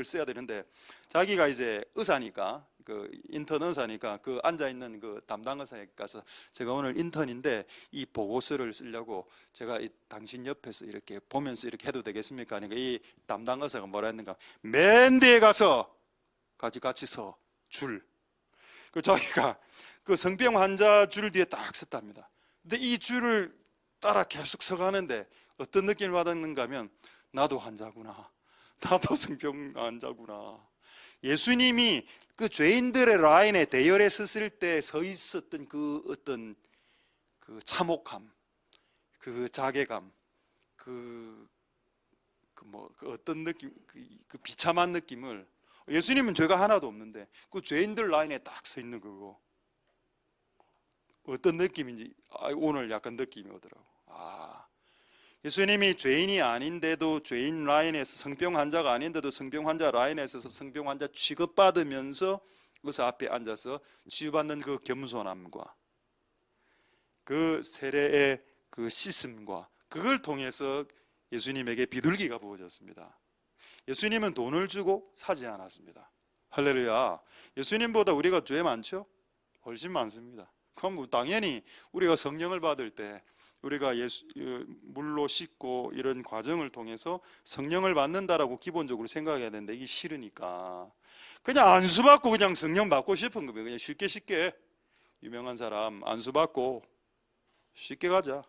써야 되는데 자기가 이제 의사니까 인턴 의사니까 앉아 있는 담당 의사에 가서 제가 오늘 인턴인데 이 보고서를 쓰려고 제가 당신 옆에서 이렇게 보면서 이렇게 해도 되겠습니까? 그러니까 이 담당 의사가 뭐라 했는가? 맨 뒤에 가서 같이 서 줄. 자기가 성병 환자 줄 뒤에 딱 섰답니다. 근데 이 줄을 따라 계속 서가는데 어떤 느낌을 받았는가 하면 나도 환자구나. 나도 성병 환자구나. 예수님이 죄인들의 라인에 대열에 섰을 때 서 있었던 어떤 참혹함, 자괴감, 어떤 느낌, 비참한 느낌을 예수님은 죄가 하나도 없는데 죄인들 라인에 딱 서 있는 그거 어떤 느낌인지 오늘 약간 느낌이 오더라고. 예수님이 죄인이 아닌데도 죄인 라인에서 성병 환자가 아닌데도 성병 환자 라인에 서서 성병 환자 취급받으면서 의사 앞에 앉아서 치유받는 그 겸손함과 그 세례의 씻음과 그걸 통해서 예수님에게 비둘기가 부어졌습니다. 예수님은 돈을 주고 사지 않았습니다. 할렐루야. 예수님보다 우리가 죄 많죠? 훨씬 많습니다. 그럼 당연히 우리가 성령을 받을 때 우리가 물로 씻고 이런 과정을 통해서 성령을 받는다라고 기본적으로 생각해야 되는데 이게 싫으니까 그냥 안수 받고 그냥 성령 받고 싶은 거예요. 그냥 쉽게 유명한 사람 안수 받고 쉽게 가자.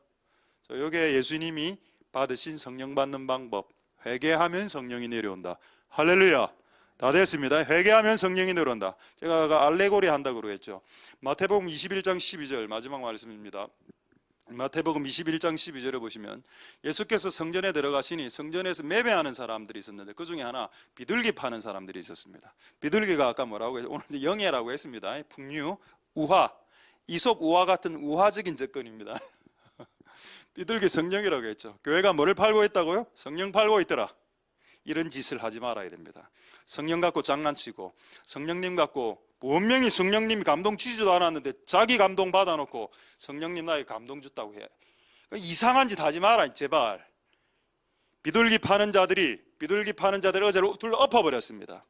여기에 예수님이 받으신 성령 받는 방법, 회개하면 성령이 내려온다. 할렐루야. 다 됐습니다. 회개하면 성령이 내려온다. 제가 알레고리 한다고 그러겠죠. 마태복음 21장 12절 마지막 말씀입니다. 마태복음 21장 12절에 보시면 예수께서 성전에 들어가시니 성전에서 매매하는 사람들이 있었는데 그 중에 하나 비둘기 파는 사람들이 있었습니다. 비둘기가 아까 뭐라고 했죠? 오늘 영예라고 했습니다. 풍류, 우화, 이솝 우화 같은 우화적인 접근입니다. 비둘기 성령이라고 했죠. 교회가 뭐를 팔고 있다고요? 성령 팔고 있더라. 이런 짓을 하지 말아야 됩니다. 성령 갖고 장난치고 성령님 갖고 분명히 성령님이 감동 주지도 않았는데 자기 감동 받아놓고 성령님 나에게 감동 줬다고 해. 이상한 짓 하지 마라 제발. 비둘기 파는 자들이 어제로 둘러 엎어버렸습니다.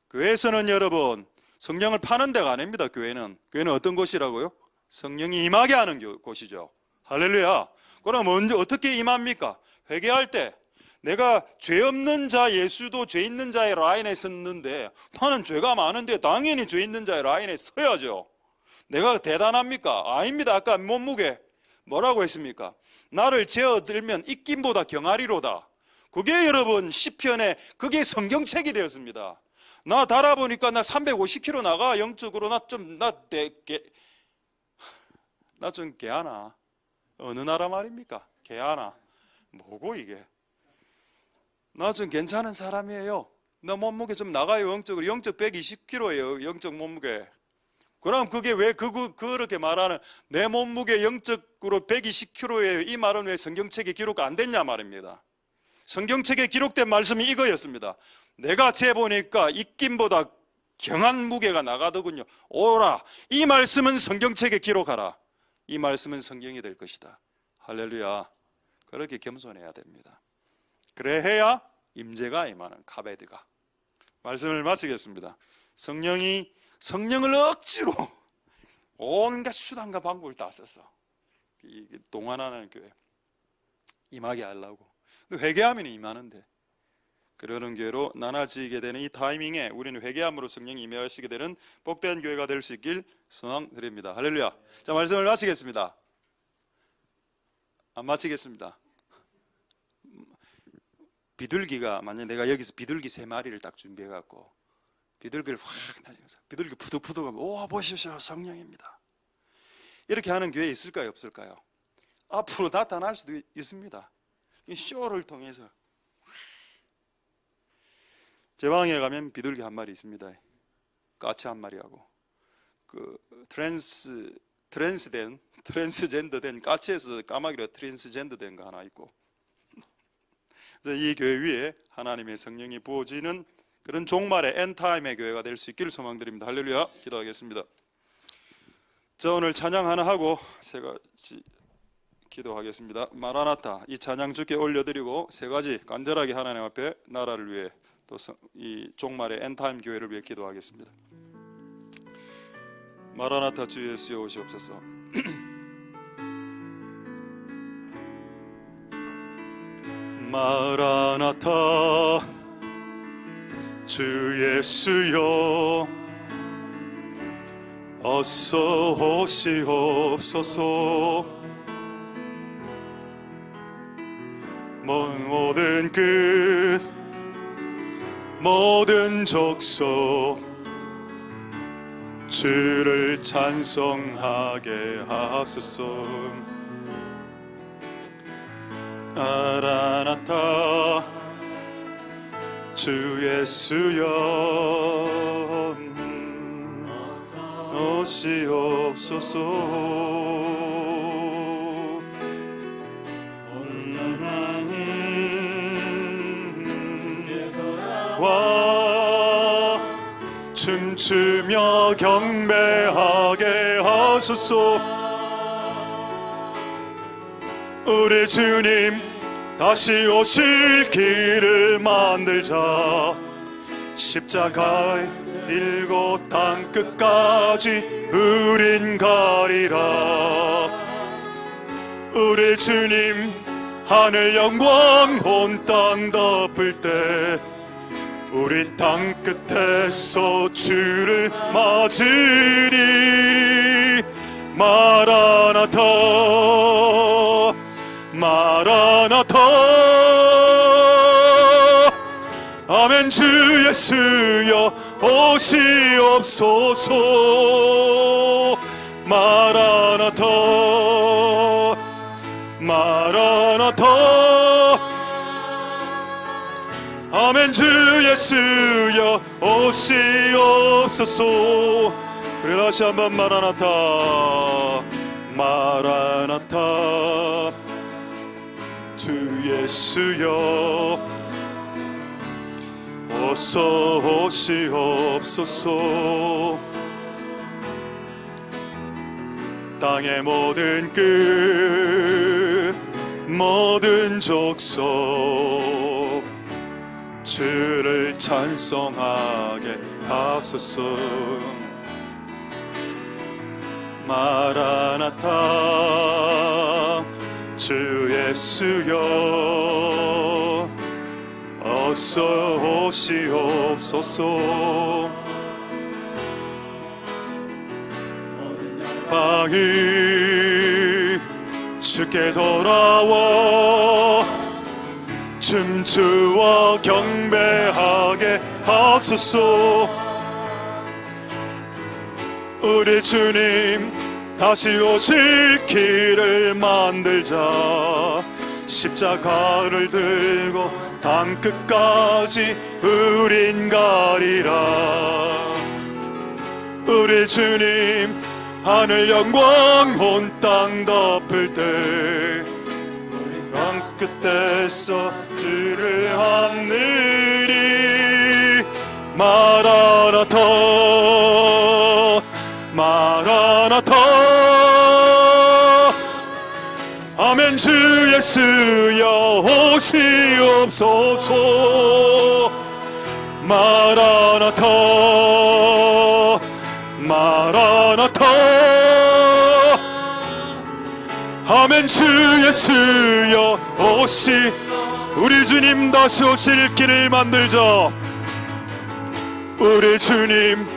교회에서는 여러분 성령을 파는 데가 아닙니다. 교회는 어떤 곳이라고요? 성령이 임하게 하는 곳이죠. 할렐루야. 그럼 언제 어떻게 임합니까? 회개할 때 내가 죄 없는 자 예수도 죄 있는 자의 라인에 섰는데 나는 죄가 많은데 당연히 죄 있는 자의 라인에 서야죠. 내가 대단합니까? 아닙니다. 아까 몸무게 뭐라고 했습니까? 나를 재어들면 입김보다 경아리로다. 그게 여러분 시편에 그게 성경책이 되었습니다. 나 달아보니까 나 350kg 나가. 영적으로 나 좀 개하나. 어느 나라 말입니까? 개하나. 뭐고 이게? 나 좀 괜찮은 사람이에요. 나 몸무게 좀 나가요. 영적으로. 영적 120kg예요. 영적 몸무게. 그럼 그게 왜 그렇게 말하는 내 몸무게 영적으로 120kg예요. 이 말은 왜 성경책에 기록 안 됐냐 말입니다. 성경책에 기록된 말씀이 이거였습니다. 내가 재보니까 입김보다 경한 무게가 나가더군요. 오라. 이 말씀은 성경책에 기록하라. 이 말씀은 성경이 될 것이다. 할렐루야. 그렇게 겸손해야 됩니다. 그래 해야 임재가 임하는 카베드가. 말씀을 마치겠습니다. 성령을 억지로 온갖 수단과 방법을 다 써서 동안하는 교회 임하게 하려고. 회개하면 임하는데 그러는 교회로 나눠지게 되는 이 타이밍에 우리는 회개함으로 성령이 임하시게 되는 복된 교회가 될 수 있길 소망드립니다. 할렐루야. 자, 말씀을 마치겠습니다. 안 마치겠습니다. 비둘기가 만약 내가 여기서 비둘기 3마리를 딱 준비해 갖고 비둘기를 확 날리면서 비둘기 푸득푸득 하면 오 보십시오 성령입니다. 이렇게 하는 교회 있을까요 없을까요? 앞으로 나타날 수도 있습니다. 이 쇼를 통해서. 제 방에 가면 비둘기 한 마리 있습니다. 까치 한 마리하고 그 트랜스젠더 된 까치에서 까마귀로 트랜스젠더 된 거 하나 있고, 이 교회 위에 하나님의 성령이 부어지는 그런 종말의 엔타임의 교회가 될 수 있기를 소망드립니다. 할렐루야. 기도하겠습니다. 자, 오늘 찬양 하나 하고 세 가지 기도하겠습니다. 마라나타 이 찬양 주께 올려드리고 세 가지 간절하게 하나님 앞에 나라를 위해 또 이 종말의 엔타임 교회를 위해 기도하겠습니다. 마라나타 주 예수여 오시옵소서. 마라나타 주 예수여 어서 오시옵소서. 모든 끝 모든 족속 주를 찬송하게 하소서. 마라나타 주 예수여 오시옵소서. 와 춤추며 경배하게 하소서. 우리 주님 다시 오실 길을 만들자. 십자가의 일고 땅끝까지 우린 가리라. 우리 주님 하늘 영광 온 땅 덮을 때 우리 땅끝에서 주를 맞으리. 마라나타 마라나타 아멘. 주 예수여 오시옵소서. 마라나타 마라나타. 아멘. 주 예수여 오시옵소서. 그래 다시 한번 마라나타 마라나타. 주 예수여 어서 오시옵소서. 땅의 모든 끝 모든 족속 주를 찬송하게 하소서. 마라나타 주 예수여 어서 오시옵소서. 방이 주께 돌아와 춤추어 경배하게 하소서. 우리 주님 다시 오실 길을 만들자. 십자가를 들고 땅끝까지 우린 가리라. 우리 주님 하늘 영광 온 땅 덮을 때 땅 끝에서 주를 함느리. 마라나타 마라나타. 아멘. 주 예수여 오시옵소서. 마라나타 마라나타. 아멘. 주 예수여 우리 주님 다시 오실 길을 만들자. 우리 주님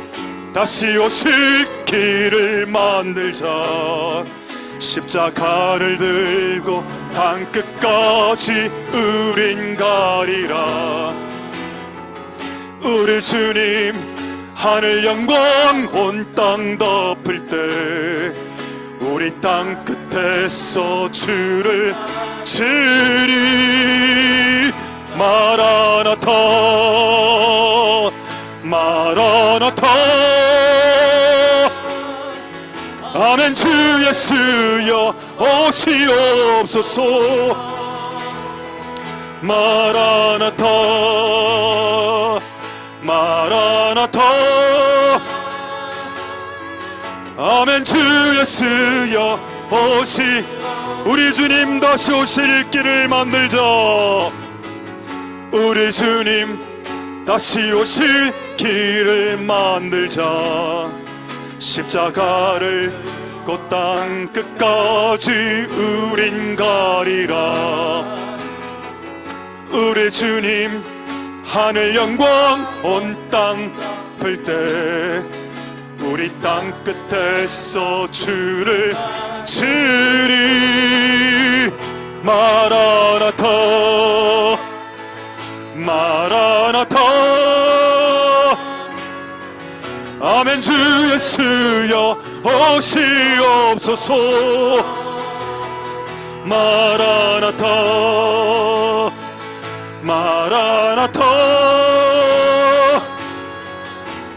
다시 오실 길을 만들자. 십자가를 들고 땅끝까지 우린 가리라. 우리 주님 하늘 영광 온 땅 덮을 때 우리 땅 끝에서 주를 치리. 마라나타 마라나타. 아멘. 주 예수여 오시옵소서. 마라나타 마라나타. 아멘. 주 예수여 우리 주님 다시 오실 길을 만들자. 우리 주님 다시 오실 길을 만들자. 십자가를 곧 땅 끝까지 우린 가리라. 우리 주님 하늘 영광 온 땅 덮을 때 우리 땅 끝에서 주를 치리. 마라나타 마라나타. 아멘. 주 예수여 오시옵소서. 마라나타 마라나타.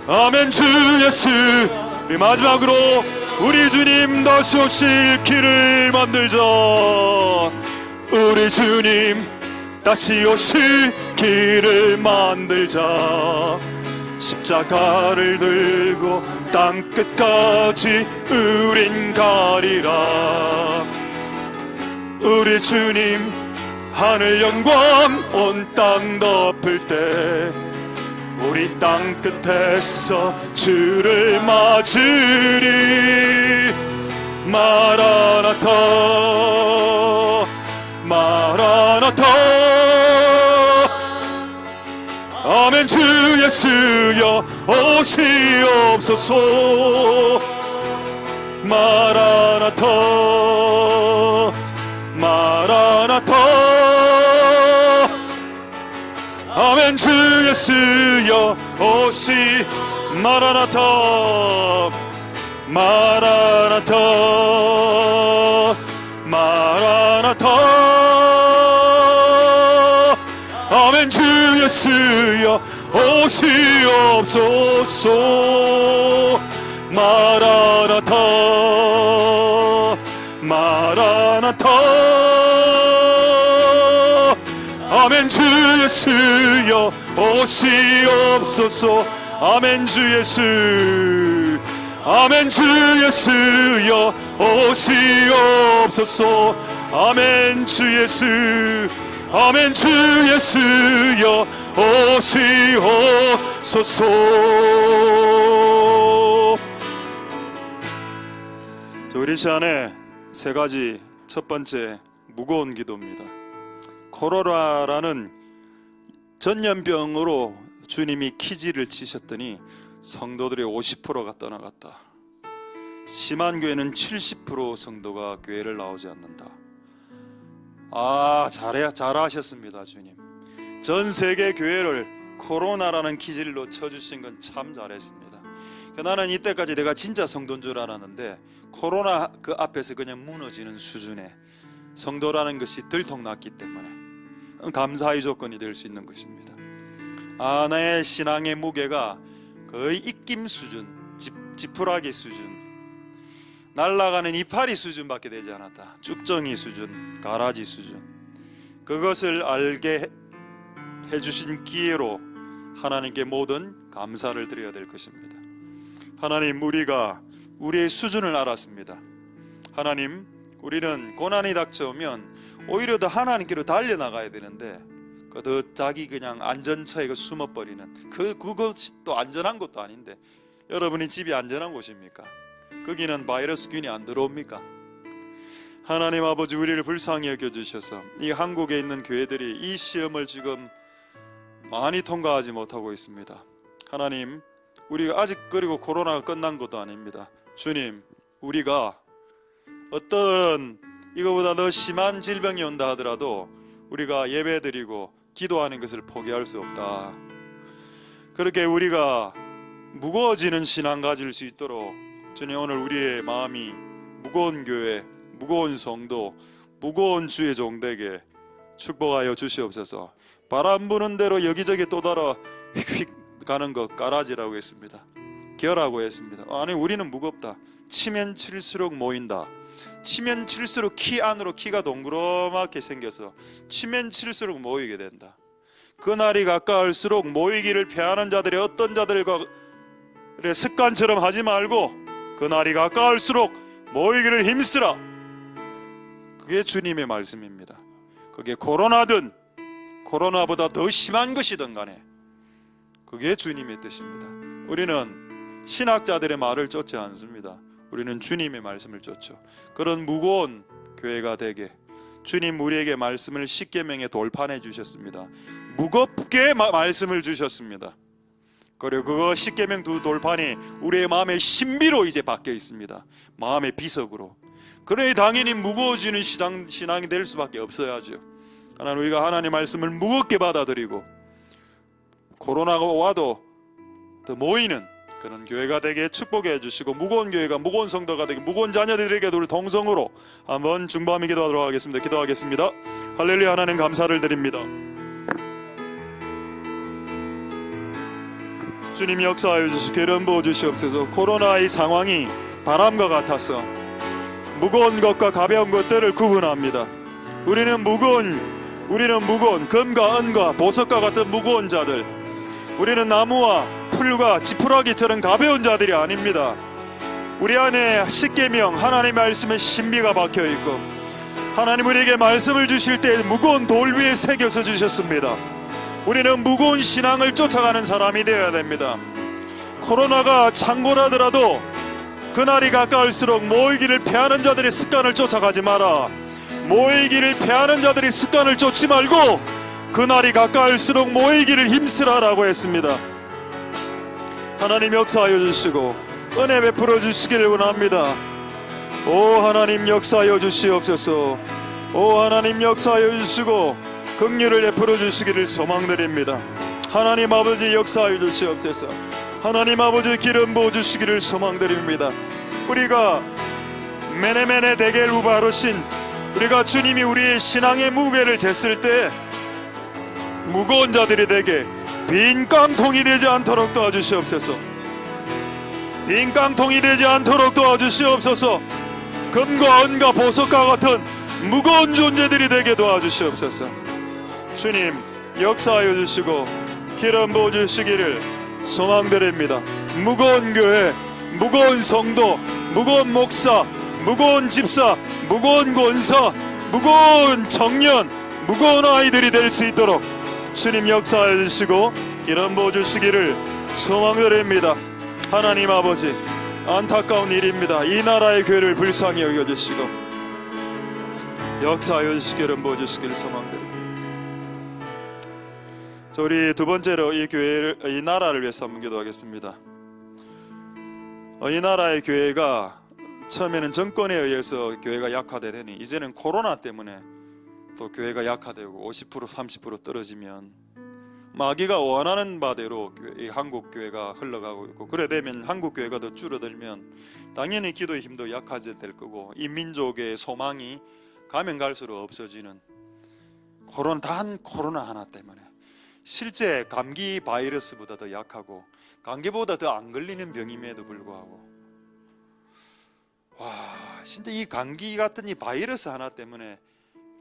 아멘. 주 예수. 우리 마지막으로 우리 주님 다시 오실 길을 만들자. 우리 주님 다시 오실 길을 만들자. 십자가를 들고 땅 끝까지 우린 가리라. 우리 주님 하늘 영광 온 땅 덮을 때 우리 땅 끝에서 주를 맞으리. 마라나타 마라나타. 아멘. 주 예수여 오시옵소서. 마라나타 마라나타. 아멘. 주 예수여 마라나타 마라나타 마라나타. 예수여 오시옵소서. 마라나타 마라나타. 아멘. 주 예수여 오시옵소서. 아멘. 주 예수. 아멘. 주 예수여 오시옵소서. 아멘. 주 예수. 아멘. 주 예수여 오시옵소서. 우리 시간에 세 가지. 첫 번째, 무거운 기도입니다. 코로나라는 전염병으로 주님이 키지를 치셨더니 성도들의 50%가 떠나갔다. 심한 교회는 70% 성도가 교회를 나오지 않는다. 잘하셨습니다. 주님, 전 세계 교회를 코로나라는 키질로 쳐주신 건 참 잘했습니다. 나는 이때까지 내가 진짜 성도인 줄 알았는데 코로나 그 앞에서 그냥 무너지는 수준의 성도라는 것이 들통났기 때문에 감사의 조건이 될 수 있는 것입니다. 나의 신앙의 무게가 거의 입김 수준, 지푸라기 수준, 날아가는 이파리 수준밖에 되지 않았다. 쭉정이 수준, 가라지 수준. 그것을 알게 해주신 기회로 하나님께 모든 감사를 드려야 될 것입니다. 하나님, 우리가 우리의 수준을 알았습니다. 하나님, 우리는 고난이 닥쳐오면 오히려 더 하나님께로 달려나가야 되는데 더 자기 그냥 안전처에 숨어버리는 그것이 또 안전한 것도 아닌데, 여러분이 집이 안전한 곳입니까? 거기는 바이러스균이 안 들어옵니까? 하나님 아버지, 우리를 불쌍히 여겨주셔서 이 한국에 있는 교회들이 이 시험을 지금 많이 통과하지 못하고 있습니다. 하나님, 우리가 아직 그리고 코로나가 끝난 것도 아닙니다. 주님, 우리가 어떤 이거보다 더 심한 질병이 온다 하더라도 우리가 예배드리고 기도하는 것을 포기할 수 없다. 그렇게 우리가 무거워지는 신앙 가질 수 있도록 주님, 오늘 우리의 마음이 무거운 교회, 무거운 성도, 무거운 주의 종되게 축복하여 주시옵소서. 바람 부는 대로 여기저기 또 달아 휙휙 가는 것 가라지라고 했습니다. 결하고 했습니다. 아니, 우리는 무겁다. 치면 칠수록 모인다. 치면 칠수록 키 안으로 키가 동그랗게 생겨서 치면 칠수록 모이게 된다. 그날이 가까울수록 모이기를 피하는 자들이 어떤 자들과 습관처럼 하지 말고 그날이 가까울수록 모이기를 힘쓰라. 그게 주님의 말씀입니다. 그게 코로나든 코로나보다 더 심한 것이든 간에 그게 주님의 뜻입니다. 우리는 신학자들의 말을 쫓지 않습니다. 우리는 주님의 말씀을 쫓죠. 그런 무거운 교회가 되게 주님 우리에게 말씀을 십계명에 돌판해 주셨습니다. 무겁게 말씀을 주셨습니다. 그리고 그거 십계명 두 돌판이 우리의 마음의 신비로 이제 바뀌어 있습니다. 마음의 비석으로. 그러니 당연히 무거워지는 신앙이 될 수밖에 없어야죠. 하나님, 우리가 하나님의 말씀을 무겁게 받아들이고 코로나가 와도 더 모이는 그런 교회가 되게 축복해 주시고, 무거운 교회가 무거운 성도가 되게, 무거운 자녀들에게도 우리 동성으로 한번 중보하며 기도하도록 하겠습니다. 기도하겠습니다. 할렐루야. 하나님 감사를 드립니다. 주님 역사하여 주시고 기름 부어 주시옵소서. 코로나의 상황이 바람과 같아서 무거운 것과 가벼운 것들을 구분합니다. 우리는 무거운 금과 은과 보석과 같은 무거운 자들, 우리는 나무와 풀과 지푸라기처럼 가벼운 자들이 아닙니다. 우리 안에 십계명 하나님의 말씀의 신비가 박혀있고, 하나님 우리에게 말씀을 주실 때 무거운 돌 위에 새겨서 주셨습니다. 우리는 무거운 신앙을 쫓아가는 사람이 되어야 됩니다. 코로나가 창궐하더라도 그날이 가까울수록 모이기를 패하는 자들의 습관을 쫓아가지 마라. 모이기를 패하는 자들의 습관을 쫓지 말고 그날이 가까울수록 모이기를 힘쓰라라고 했습니다. 하나님 역사하여 주시고 은혜 베풀어 주시기를 원합니다. 오 하나님 역사하여 주시옵소서. 오 하나님 역사하여 주시고 긍휼을 베풀어 주시기를 소망드립니다. 하나님 아버지 역사하여 주시옵소서. 하나님 아버지 기름 부어 주시기를 소망드립니다. 우리가 메네메네 데겔 우바르신, 우리가 주님이 우리의 신앙의 무게를 쟀을 때 무거운 자들이 되게 빈 깡통이 되지 않도록 도와주시옵소서. 빈 깡통이 되지 않도록 도와주시옵소서. 금과 은과 보석과 같은 무거운 존재들이 되게 도와주시옵소서. 주님 역사하여 주시고 기름 부어 주시기를 소망드립니다. 무거운 교회, 무거운 성도, 무거운 목사, 무거운 집사, 무거운 권사, 무거운 청년, 무거운 아이들이 될 수 있도록 주님 역사해 주시고 기름 부어 주시기를 소망드립니다. 하나님 아버지, 안타까운 일입니다. 이 나라의 교회를 불쌍히 여겨주시고 역사하여 주시기를 부어 주시기를 소망드립니다. 자, 우리 두 번째로 이 교회를, 이 나라를 위해서 한번 기도하겠습니다. 이 나라의 교회가 처음에는 정권에 의해서 교회가 약화되더니 이제는 코로나 때문에 또 교회가 약화되고 50% 30% 떨어지면 마귀가 원하는 바대로 이 한국 교회가 흘러가고 있고, 그래 되면 한국 교회가 더 줄어들면 당연히 기도의 힘도 약해질 거고 이 민족의 소망이 가면 갈수록 없어지는 단 코로나 하나 때문에 실제 감기 바이러스보다 더 약하고 감기보다 더 안 걸리는 병임에도 불구하고 와, 진짜 이 감기 같은 이 바이러스 하나 때문에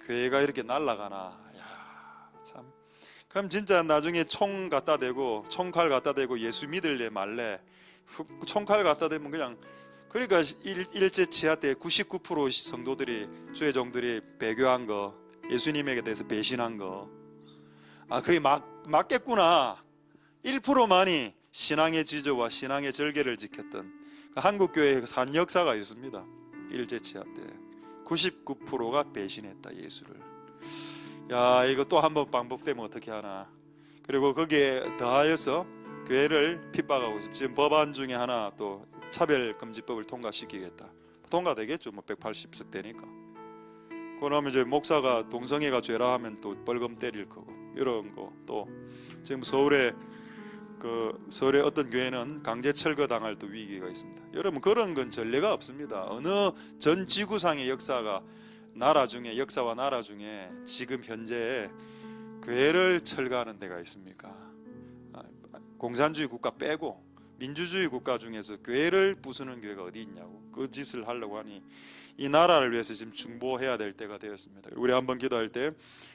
교회가 이렇게 날아가나. 야, 참. 그럼 진짜 나중에 총 갖다 대고 총칼 갖다 대고 예수 믿을래 말래 총칼 갖다 대면 그냥, 그러니까 일제 치하 때 99% 성도들이 주의 종들이 배교한 거, 예수님에게 대해서 배신한 거, 그게 맞겠구나. 1%만이 신앙의 지조와 신앙의 절개를 지켰던 한국 교회의 산 역사가 있습니다. 일제 치하 때 99%가 배신했다, 예수를. 야, 이거 또 한 번 반복되면 어떻게 하나. 그리고 거기에 더하여서 교회를 핍박하고 있습니다. 지금 법안 중에 하나 또 차별금지법을 통과시키겠다. 통과되겠죠, 뭐 180석 되니까. 그러면 이제 목사가 동성애가 죄라 하면 또 벌금 때릴 거고 이런 거. 또 지금 서울에 어떤 교회는 강제 철거 당할 또 위기가 있습니다. 여러분, 그런 건 전례가 없습니다. 어느 전 지구상의 역사가 나라 중에, 역사와 나라 중에 지금 현재 교회를 철거하는 데가 있습니까? 공산주의 국가 빼고 민주주의 국가 중에서 교회를 부수는 교회가 어디 있냐고. 그 짓을 하려고 하니 이 나라를 위해서 지금 중보해야 될 때가 되었습니다. 우리 한번 기도할 때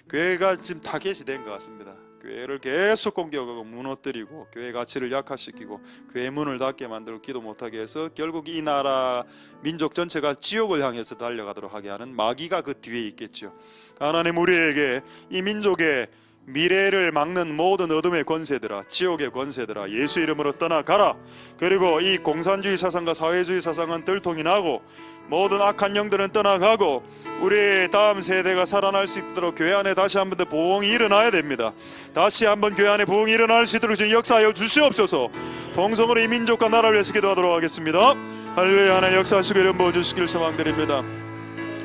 교회가 지금 타겟이 된 것 같습니다. 교회를 계속 공격하고 무너뜨리고 교회 가치를 약화시키고 교회 문을 닫게 만들고 기도 못하게 해서 결국 이 나라 민족 전체가 지옥을 향해서 달려가도록 하게 하는 마귀가 그 뒤에 있겠죠. 하나님, 우리에게 이 민족의 미래를 막는 모든 어둠의 권세들아, 지옥의 권세들아, 예수 이름으로 떠나가라. 그리고 이 공산주의 사상과 사회주의 사상은 들통이 나고 모든 악한 영들은 떠나가고 우리의 다음 세대가 살아날 수 있도록 교회 안에 다시 한번 더 부흥이 일어나야 됩니다. 다시 한번 교회 안에 부흥이 일어날 수 있도록 지금 역사하여 주시옵소서. 동성으로 이 민족과 나라를 위해서 기도하도록 하겠습니다. 할렐루야. 하나님 역사하시고 이름 부어주시길 소망드립니다.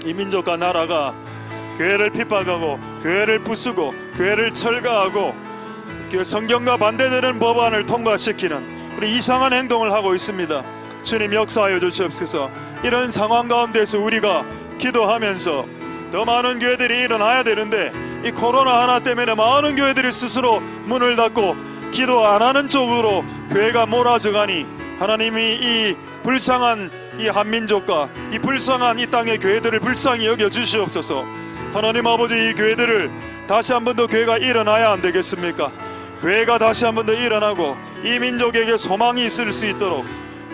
이 민족과 나라가 교회를 핍박하고 교회를 부수고 교회를 철거하고 성경과 반대되는 법안을 통과시키는 그런 이상한 행동을 하고 있습니다. 주님 역사하여 주시옵소서. 이런 상황 가운데서 우리가 기도하면서 더 많은 교회들이 일어나야 되는데 이 코로나 하나 때문에 많은 교회들이 스스로 문을 닫고 기도 안 하는 쪽으로 교회가 몰아져가니 하나님이 이 불쌍한 이 한민족과 이 불쌍한 이 땅의 교회들을 불쌍히 여겨 주시옵소서. 하나님 아버지, 이 교회들을 다시 한 번 더 교회가 일어나야 안 되겠습니까? 교회가 다시 한 번 더 일어나고 이 민족에게 소망이 있을 수 있도록,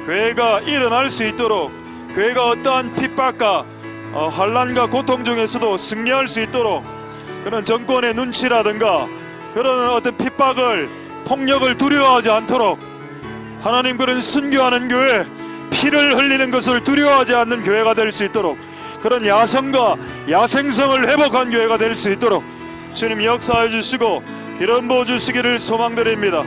교회가 일어날 수 있도록, 교회가 어떠한 핍박과 환난과 고통 중에서도 승리할 수 있도록 그런 정권의 눈치라든가 그런 어떤 핍박을, 폭력을 두려워하지 않도록 하나님, 그런 순교하는 교회, 피를 흘리는 것을 두려워하지 않는 교회가 될 수 있도록, 그런 야성과 야생성을 회복한 교회가 될 수 있도록 주님 역사해 주시고 기름 부어 주시기를 소망드립니다.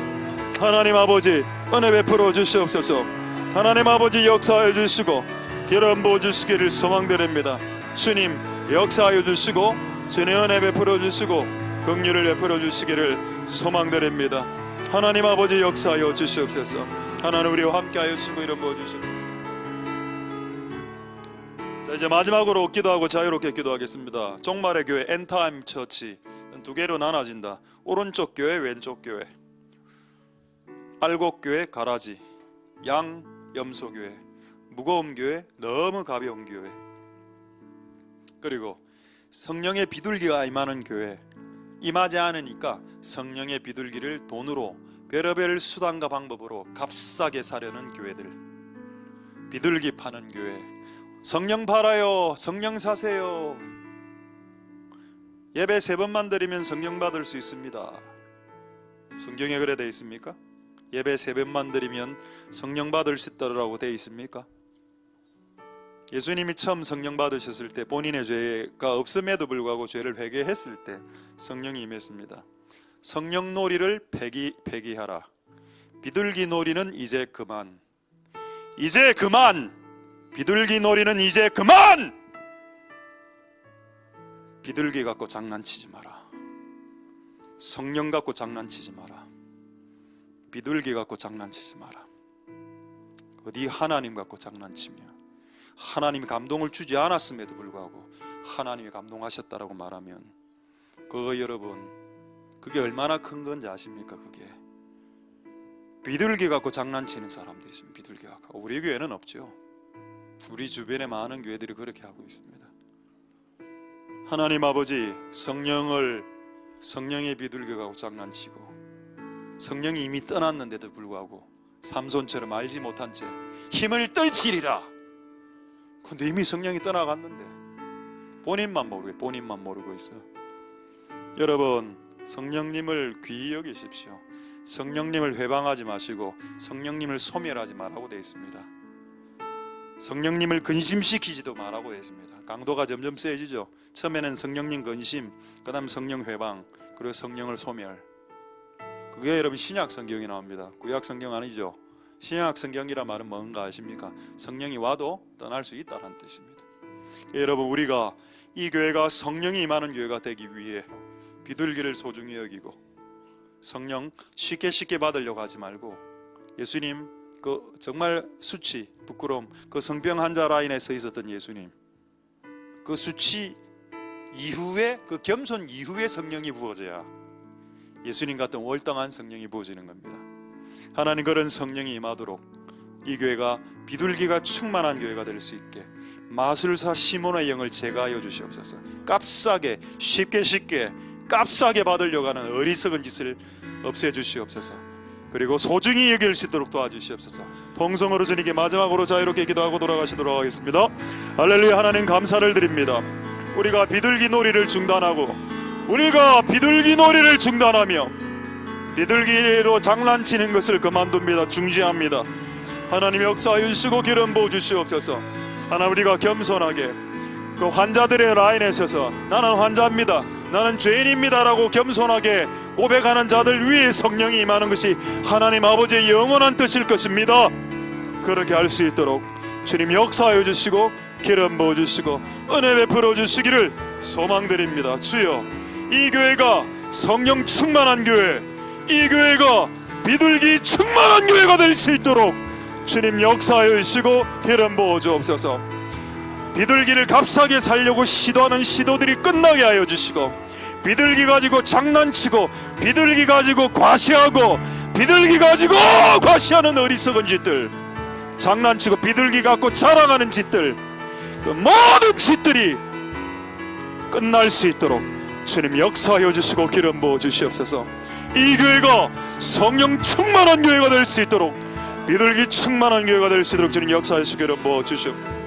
하나님 아버지, 은혜 베풀어 주시옵소서. 하나님 아버지, 역사해 주시고 기름 부어 주시기를 소망드립니다. 주님 역사하여 주시고 주님 은혜 베풀어 주시고 긍휼을 베풀어 주시기를 소망드립니다. 하나님 아버지, 역사하여 주시옵소서. 하나님, 우리와 함께하여 주시고 이름 부어 주시옵소서. 자, 이제 마지막으로 기도하고 자유롭게 기도하겠습니다. 종말의 교회 엔타임 처치, 두 개로 나눠진다. 오른쪽 교회, 왼쪽 교회. 알곡교회, 가라지. 양, 염소교회. 무거운 교회, 너무 가벼운 교회. 그리고 성령의 비둘기가 임하는 교회. 임하지 않으니까 성령의 비둘기를 돈으로 별의별 수단과 방법으로 값싸게 사려는 교회들. 비둘기 파는 교회. 성령 팔아요. 성령 사세요. 예배 3번만 드리면 성령 받을 수 있습니다. 성경에 그래 돼 있습니까? 예배 3번만 드리면 성령 받을 수 있다고 돼 있습니까? 예수님이 처음 성령 받으셨을 때 본인의 죄가 없음에도 불구하고 죄를 회개했을 때 성령이 임했습니다. 성령 놀이를 폐기하라. 비둘기 놀이는 이제 그만. 이제 그만. 비둘기 놀이는 이제 그만. 비둘기 갖고 장난치지 마라. 성령 갖고 장난치지 마라. 비둘기 갖고 장난치지 마라. 어디 하나님 갖고 장난치며 하나님이 감동을 주지 않았음에도 불구하고 하나님이 감동하셨다라고 말하면 그거 여러분, 그게 얼마나 큰 건지 아십니까? 그게 비둘기 갖고 장난치는 사람들이 있습니다. 비둘기 갖고. 우리 교회는 없죠. 우리 주변에 많은 교회들이 그렇게 하고 있습니다. 하나님 아버지, 성령의 비둘기 갖고 장난치고 성령이 이미 떠났는데도 불구하고 삼손처럼 알지 못한 채 힘을 떨치리라. 근데 이미 성령이 떠나갔는데 본인만 모르고 있어. 여러분, 성령님을 귀히 여기십시오. 성령님을 회방하지 마시고 성령님을 소멸하지 말라고 되어 있습니다. 성령님을 근심시키지도 말라고 되어 있습니다. 강도가 점점 세지죠. 처음에는 성령님 근심, 그 다음 성령 회방, 그리고 성령을 소멸. 그게 여러분 신약 성경에 나옵니다. 구약 성경 아니죠. 신약 성경이란 말은 뭔가 아십니까? 성령이 와도 떠날 수 있다는 뜻입니다. 여러분, 우리가 이 교회가 성령이 임하는 교회가 되기 위해 비둘기를 소중히 여기고 성령 쉽게 받으려고 하지 말고 예수님 그 정말 수치, 부끄러움, 그 성병 환자 라인에 서 있었던 예수님, 그 수치 이후에, 그 겸손 이후에 성령이 부어져야 예수님 같은 월등한 성령이 부어지는 겁니다. 하나님, 그런 성령이 임하도록 이 교회가 비둘기가 충만한 교회가 될 수 있게 마술사 시몬의 영을 제거하여 주시옵소서. 값싸게 쉽게 값싸게 받으려고 하는 어리석은 짓을 없애주시옵소서. 그리고 소중히 여길 수 있도록 도와주시옵소서. 통성으로 주님께 마지막으로 자유롭게 기도하고 돌아가시도록 하겠습니다. 할렐루야. 하나님 감사를 드립니다. 우리가 비둘기 놀이를 중단하고 비둘기로 장난치는 것을 그만둡니다. 중지합니다. 하나님 역사하여 주시고 기름 부어 주시옵소서. 하나님, 우리가 겸손하게 그 환자들의 라인에 서서 나는 환자입니다, 나는 죄인입니다 라고 겸손하게 고백하는 자들 위에 성령이 임하는 것이 하나님 아버지의 영원한 뜻일 것입니다. 그렇게 할 수 있도록 주님 역사하여 주시고 기름 부어 주시고 은혜 베풀어 주시기를 소망드립니다. 주여, 이 교회가 성령 충만한 교회, 이 교회가 비둘기 충만한 교회가 될 수 있도록 주님 역사하여 주시고 기름 부어 주옵소서. 비둘기를 값싸게 살려고 시도하는 시도들이 끝나게 하여 주시고, 비둘기 가지고 장난치고 비둘기 가지고 과시하고 비둘기 가지고 과시하는 어리석은 짓들, 장난치고 비둘기 갖고 자랑하는 짓들, 그 모든 짓들이 끝날 수 있도록 주님 역사하여 주시고 기름 부어 주시옵소서. 이 교회가 성령 충만한 교회가 될 수 있도록, 비둘기 충만한 교회가 될 수 있도록 주님 역사하여 주시고 기름 부어 주시옵소서.